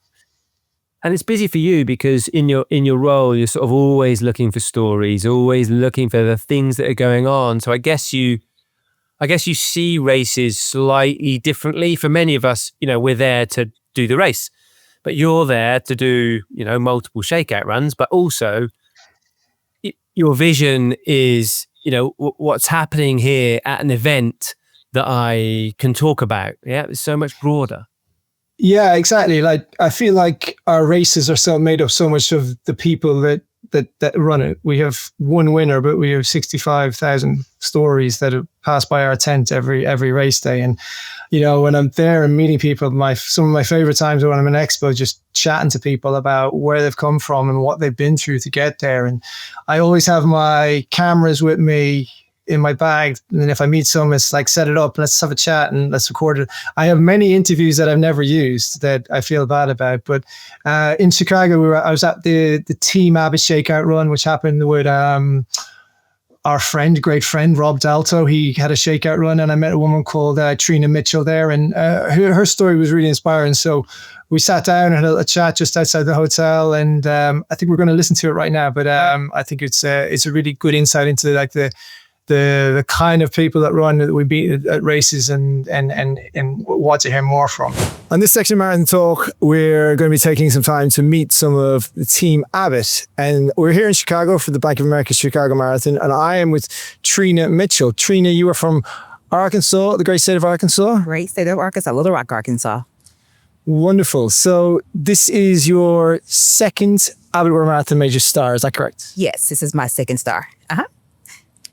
And it's busy for you because in your role, you're sort of always looking for stories, always looking for the things that are going on. So I guess you see races slightly differently. For many of us, we're there to do the race, but you're there to do, multiple shakeout runs, but also your vision is, what's happening here at an event that I can talk about. Yeah, it's so much broader. Yeah, exactly. Like, I feel like our races are made up so much of the people that that run it. We have one winner, but we have 65,000 stories that have passed by our tent every race day. And, you know, when I'm there and meeting people, some of my favorite times are when I'm in Expo, just chatting to people about where they've come from and what they've been through to get there. And I always have my cameras with me in my bag, and then if I meet someone, it's like, set it up, let's have a chat and let's record it. I have many interviews that I've never used that I feel bad about, but in Chicago I was at the Team Abbott shakeout run, which happened with our great friend Rob Dalto. He had a shakeout run, and I met a woman called Treena Mitchell there, and her story was really inspiring. So we sat down and had a chat just outside the hotel, and I think we're going to listen to it right now. But I think it's a really good insight into like the kind of people that run that we beat at races and what to hear more from. On this section of Marathon Talk, we're going to be taking some time to meet some of the Team Abbott. And we're here in Chicago for the Bank of America Chicago Marathon. And I am with Treena Mitchell. Treena, you are from Arkansas, the great state of Arkansas? Great state of Arkansas, Little Rock, Arkansas. Wonderful. So this is your second Abbott World Marathon Major star, is that correct? Yes, this is my second star.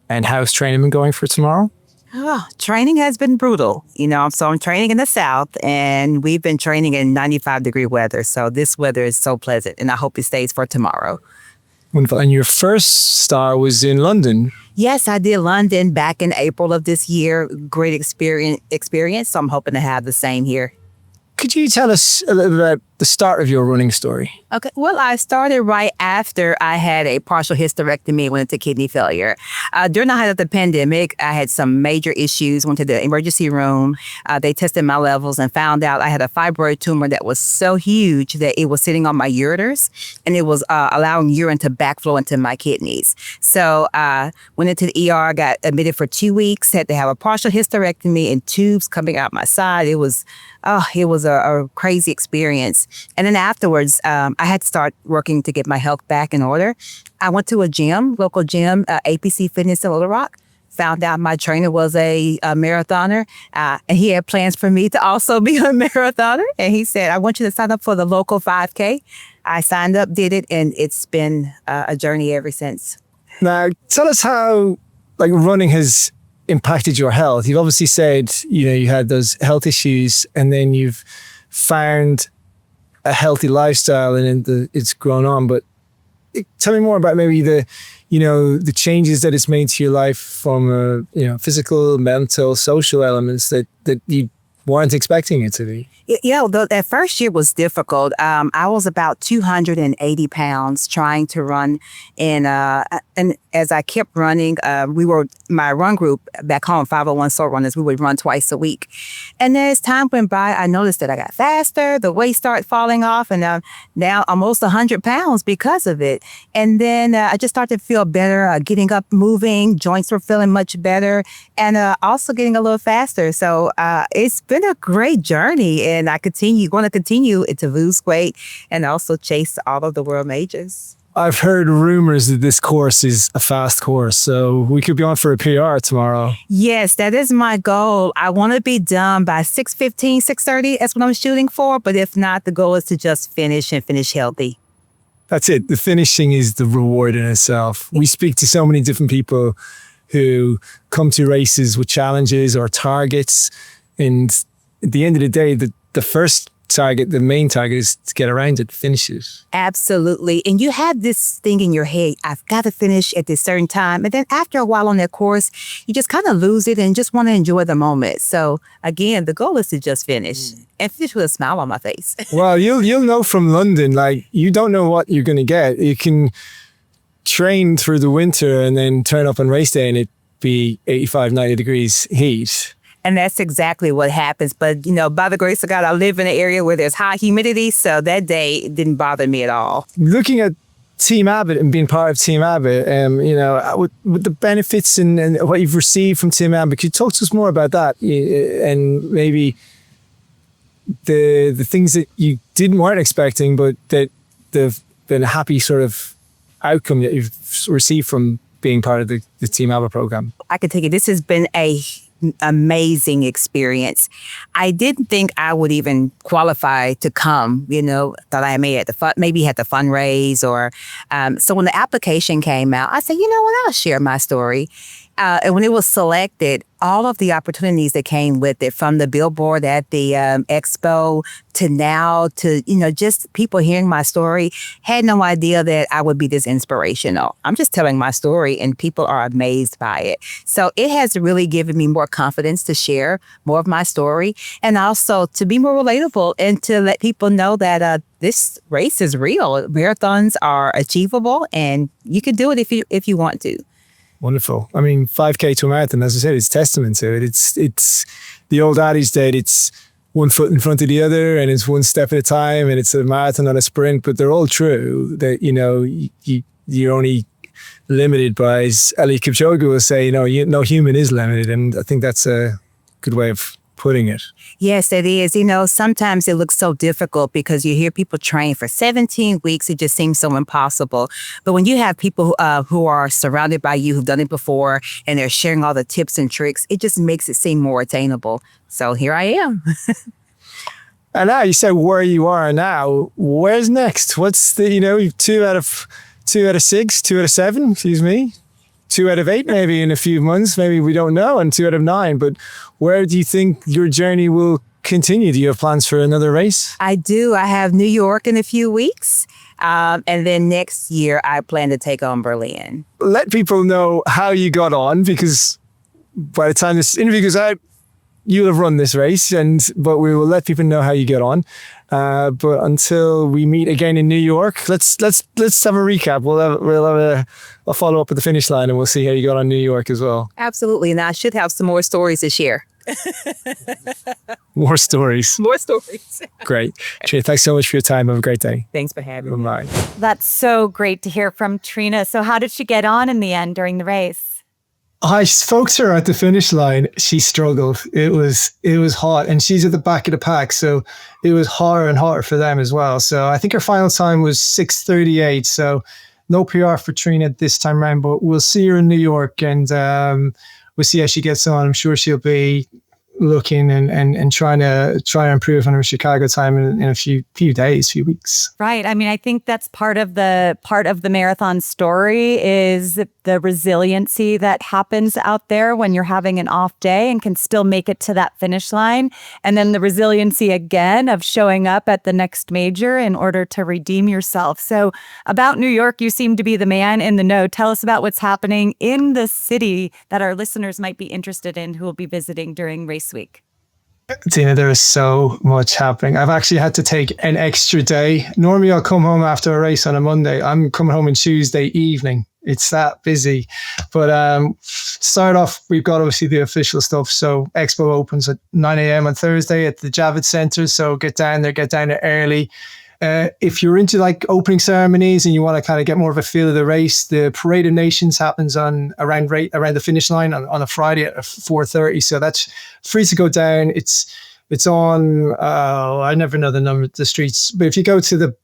And how's training been going for tomorrow? Oh, training has been brutal. You know, so I'm training in the South, and we've been training in 95-degree weather. So this weather is so pleasant, and I hope it stays for tomorrow. Wonderful. And your first star was in London. Yes, I did London back in April of this year. Great experience. So I'm hoping to have the same here. Could you tell us a little bit about the start of your running story? Okay. Well, I started right after I had a partial hysterectomy and went into kidney failure. During the height of the pandemic, I had some major issues, went to the emergency room. They tested my levels and found out I had a fibroid tumor that was so huge that it was sitting on my ureters, and it was allowing urine to backflow into my kidneys. So I went into the ER, got admitted for 2 weeks, had to have a partial hysterectomy and tubes coming out my side. It was a crazy experience. And then afterwards, I had to start working to get my health back in order. I went to a gym, local gym, APC Fitness in Little Rock. Found out my trainer was a marathoner, and he had plans for me to also be a marathoner. And he said, I want you to sign up for the local 5K. I signed up, did it, and it's been a journey ever since. Now, tell us how running has impacted your health. You've obviously said, you had those health issues, and then you've found a healthy lifestyle, and it's grown on. But tell me more about maybe the changes that it's made to your life from physical, mental, social elements that you weren't expecting it to be. Yeah, that first year was difficult. I was about 280 pounds trying to run. And as I kept running, my run group back home, 501 Soul Runners, we would run twice a week. And as time went by, I noticed that I got faster, the weight started falling off, and I'm now almost 100 pounds because of it. And then I just started to feel better, getting up, moving, joints were feeling much better, and also getting a little faster. So it's been a great journey, and I want to continue to lose weight and also chase all of the world majors. I've heard rumors that this course is a fast course, so we could be on for a PR tomorrow. Yes, that is my goal. I want to be done by 6:15, 6:30. That's what I'm shooting for. But if not, the goal is to just finish healthy. That's it. The finishing is the reward in itself. We speak to so many different people who come to races with challenges or targets, and at the end of the day, the first target, the main target, is to get around it, finish it. Absolutely. And you have this thing in your head, I've got to finish at this certain time. And then after a while on that course, you just kind of lose it and just want to enjoy the moment. So again, the goal is to just finish and finish with a smile on my face. Well, you'll know from London, you don't know what you're going to get. You can train through the winter and then turn up on race day and it be 85, 90 degrees heat. And that's exactly what happens. But, by the grace of God, I live in an area where there's high humidity. So that day didn't bother me at all. Looking at Team Abbott and being part of Team Abbott, with the benefits and what you've received from Team Abbott, could you talk to us more about that and maybe the things that you weren't expecting, but that they've been a happy sort of outcome that you've received from being part of the Team Abbott program? I can tell you, this has been a amazing experience. I didn't think I would even qualify to come, thought I may maybe had to fundraise or, so when the application came out, I said, you know what, I'll share my story. And when it was selected, all of the opportunities that came with it, from the billboard at the expo to now to, just people hearing my story, had no idea that I would be this inspirational. I'm just telling my story and people are amazed by it. So it has really given me more confidence to share more of my story and also to be more relatable and to let people know that this race is real. Marathons are achievable and you can do it if you want to. Wonderful. I mean, 5K to a marathon, as I said, it's testament to it. It's the old adage that it's one foot in front of the other and it's one step at a time and it's a marathon, not a sprint, but they're all true. That, you're only limited by, as Eliud Kipchoge will say, no human is limited. And I think that's a good way of putting it. Yes, it is. Sometimes it looks so difficult because you hear people train for 17 weeks. It just seems so impossible. But when you have people who are surrounded by you, who've done it before, and they're sharing all the tips and tricks, it just makes it seem more attainable. So here I am. And now you said where you are now. Where's next? What's the, 2 out of 6, 2 out of 7, excuse me. 2 out of 8 maybe in a few months, maybe we don't know, and 2 out of 9. But where do you think your journey will continue? Do you have plans for another race? I do. I have New York in a few weeks. And then next year, I plan to take on Berlin. Let people know how you got on, because by the time this interview goes out, you'll have run this race, but we will let people know how you get on. But until we meet again in New York, let's have a recap. We'll have a follow up at the finish line, and we'll see how you got on New York as well. Absolutely, and I should have some more stories to share. More stories. More stories. Great. Treena, thanks so much for your time. Have a great day. Thanks for having me. Bye. That's so great to hear from Treena. So how did she get on in the end during the race? I spoke to her at the finish line. She struggled. It was hot, and she's at the back of the pack, so it was hotter and hotter for them as well. So I think her final time was 6:38. So no PR for Treena this time around, but we'll see her in New York, and we'll see how she gets on. I'm sure she'll be looking and trying to improve on her Chicago time in a few weeks. Right. I mean, I think that's part of the marathon story is the resiliency that happens out there when you're having an off day and can still make it to that finish line. And then the resiliency again of showing up at the next major in order to redeem yourself. So about New York, you seem to be the man in the know. Tell us about what's happening in the city that our listeners might be interested in who will be visiting during race week. Deena, there is so much happening. I've actually had to take an extra day. Normally I'll come home after a race on a Monday. I'm coming home on Tuesday evening. It's that busy. But start off, we've got obviously the official stuff. So Expo opens at 9 a.m. on Thursday at the Javits Centre. So get down there early. If you're into like opening ceremonies and you want to kind of get more of a feel of the race, the Parade of Nations happens around the finish line on a Friday at 4:30. So that's free to go down. It's on, I never know the number of the streets, but if you go to the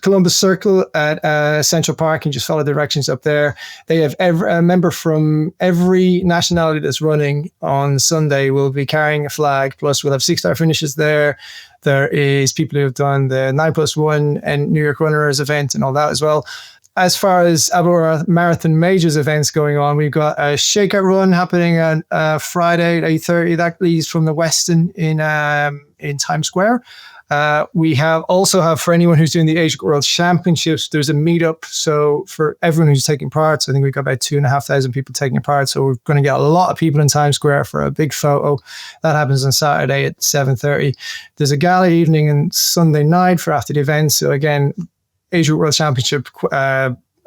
Columbus Circle at Central Park and just follow the directions up there, they have a member from every nationality that's running on Sunday will be carrying a flag. Plus we'll have 6-star finishes there. There is people who have done the 9+1 and New York Runners event and all that as well. As far as Abbott World Marathon Majors events going on, we've got a shakeout run happening on Friday at 8:30. That leads from the Westin in Times Square. We also have for anyone who's doing the Asia World Championships, there's a meetup. So for everyone who's taking part, so I think we've got about 2,500 people taking part. So we're going to get a lot of people in Times Square for a big photo. That happens on Saturday at 7:30. There's a gala evening on Sunday night for after the event. So again, Asia World Championship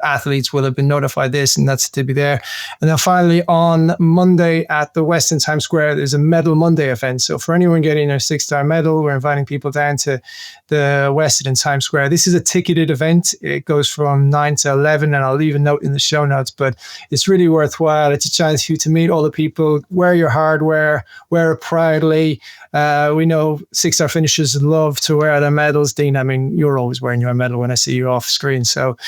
athletes will have been notified this, and that's to be there. And then finally on Monday at the Westin Times Square, there's a Medal Monday event. So for anyone getting a 6-star medal, we're inviting people down to the Westin in Times Square. This is a ticketed event. It goes from 9 to 11, and I'll leave a note in the show notes, but it's really worthwhile. It's a chance for you to meet all the people, wear your hardware, wear it proudly. We know 6-star finishers love to wear their medals. Deena, I mean, you're always wearing your medal when I see you off screen. So,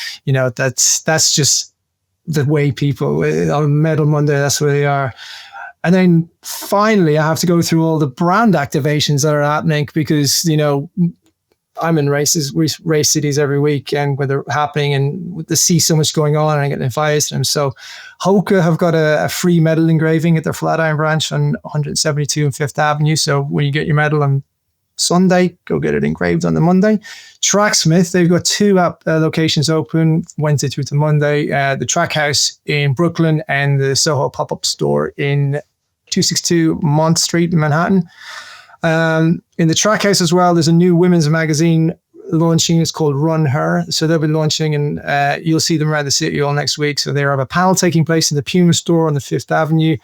that's just the way people, on Medal Monday, that's where they are. And then finally, I have to go through all the brand activations that are happening because, I'm in race cities every week and where they're happening and to see so much going on and I get invited to them. So Hoka have got a free medal engraving at their Flatiron branch on 172 and 5th Avenue. So when you get your medal on Sunday, go get it engraved on the Monday. Tracksmith, they've got two locations open Wednesday through to Monday. The Track House in Brooklyn and the Soho pop-up store in 262 Mont Street in Manhattan. In the Track House as well, there's a new women's magazine launching. It's called Run Her. So they'll be launching and you'll see them around the city all next week. So they have a panel taking place in the Puma store on the 5th Avenue.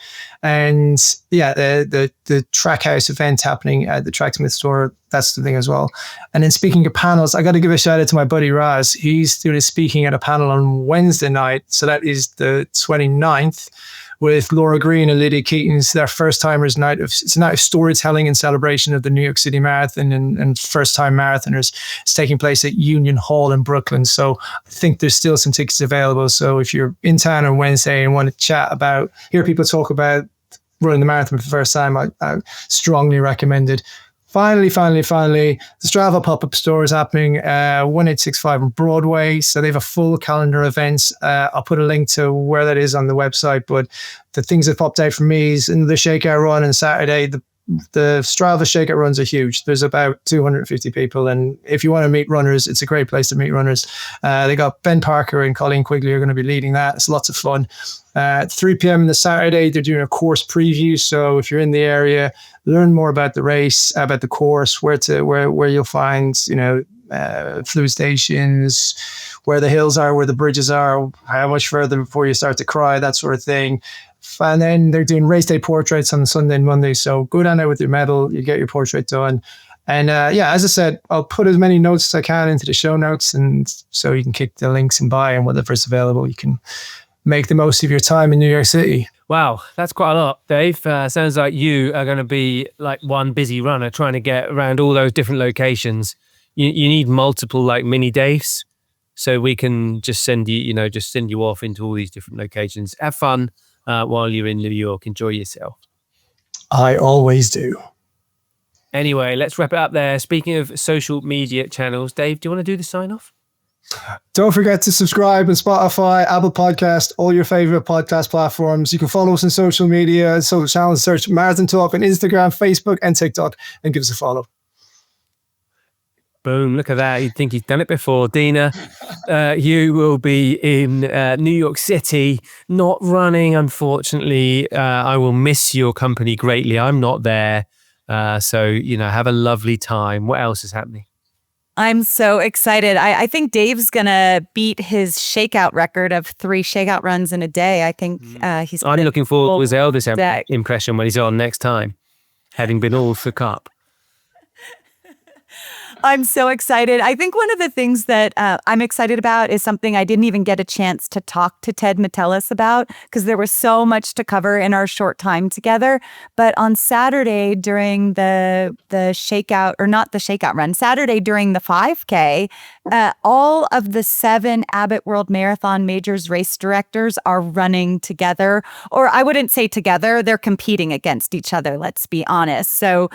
And the Track House event happening at the Tracksmith store. That's the thing as well. And then speaking of panels, I got to give a shout out to my buddy Raz. He's doing speaking at a panel on Wednesday night. So that is the 29th. With Laura Green and Lydia Keaton's their first timers night it's a night of storytelling and celebration of the New York City Marathon and first time marathoners. It's taking place at Union Hall in Brooklyn. So I think there's still some tickets available. So if you're in town on Wednesday and want to hear people talk about running the marathon for the first time, I strongly recommend it. Finally, the Strava pop-up store is happening 1865 on Broadway. So they have a full calendar of events. I'll put a link to where that is on the website. But the things that popped out for me is in the Shakeout Run on Saturday. The Strava Shakeout runs are huge. There's about 250 people. And if you want to meet runners, it's a great place to meet runners. They got Ben Parker and Colleen Quigley are going to be leading that. It's lots of fun. At 3 p.m. on the Saturday, they're doing a course preview. So if you're in the area, learn more about the race, about the course, where you'll find, fluid stations, where the hills are, where the bridges are, how much further before you start to cry, that sort of thing. And then they're doing race day portraits on Sunday and Monday. So go down there with your medal, you get your portrait done. And as I said, I'll put as many notes as I can into the show notes. And so you can kick the links and buy and whatever's available. You can make the most of your time in New York City. Wow, that's quite a lot, Dave. Sounds like you are going to be like one busy runner trying to get around all those different locations. You need multiple like mini Daves, so we can just send you off into all these different locations. Have fun while you're in New York. Enjoy yourself. I always do. Anyway, let's wrap it up there. Speaking of social media channels, Dave, do you want to do the sign off? Don't forget to subscribe on Spotify, Apple Podcast, all your favorite podcast platforms. You can follow us on social media, social channels, search Marathon Talk on Instagram, Facebook, and TikTok, and give us a follow. Boom, look at that. You'd think he's done it before. Deena, you will be in New York City, not running, unfortunately. I will miss your company greatly. I'm not there. So, have a lovely time. What else is happening? I'm so excited. I think Dave's going to beat his shakeout record of 3 shakeout runs in a day. I think he's... I'm looking forward to his eldest impression when he's on next time, having been all for cup. I'm so excited. I think one of the things that I'm excited about is something I didn't even get a chance to talk to Ted Metellus about because there was so much to cover in our short time together. But on Saturday during the shakeout, or not the shakeout run, Saturday during the 5K, all of the 7 Abbott World Marathon Majors race directors are running together. Or I wouldn't say together, they're competing against each other, let's be honest. So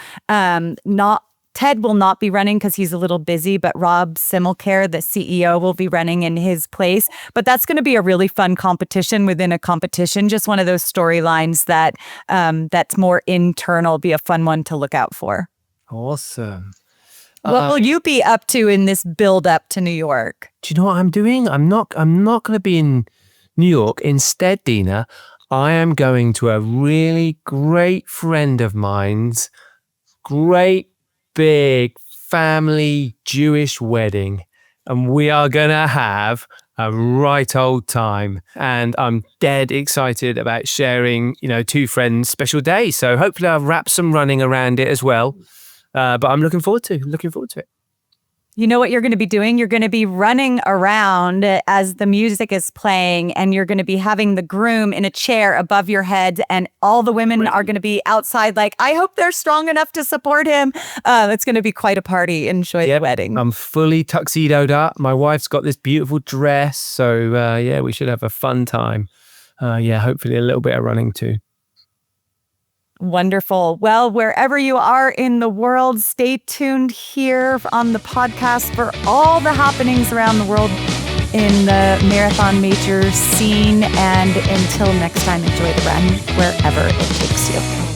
Ted will not be running because he's a little busy, but Rob Simmelcare, the CEO, will be running in his place. But that's going to be a really fun competition within a competition. Just one of those storylines that's more internal, be a fun one to look out for. Awesome. What will you be up to in this build up to New York? Do you know what I'm doing? I'm not going to be in New York. Instead, Deena, I am going to a really great friend of mine's great big family Jewish wedding, and we are gonna have a right old time, and I'm dead excited about sharing 2 friends' special day. So hopefully I'll wrap some running around it as well, but I'm looking forward to it. You know what you're going to be doing? You're going to be running around as the music is playing, and you're going to be having the groom in a chair above your head, and all the women are going to be outside like, I hope they're strong enough to support him. It's going to be quite a party. Enjoy the wedding. I'm fully tuxedoed up. My wife's got this beautiful dress. So, we should have a fun time. Hopefully a little bit of running too. Wonderful. Well, wherever you are in the world, stay tuned here on the podcast for all the happenings around the world in the marathon major scene. And until next time, enjoy the run wherever it takes you.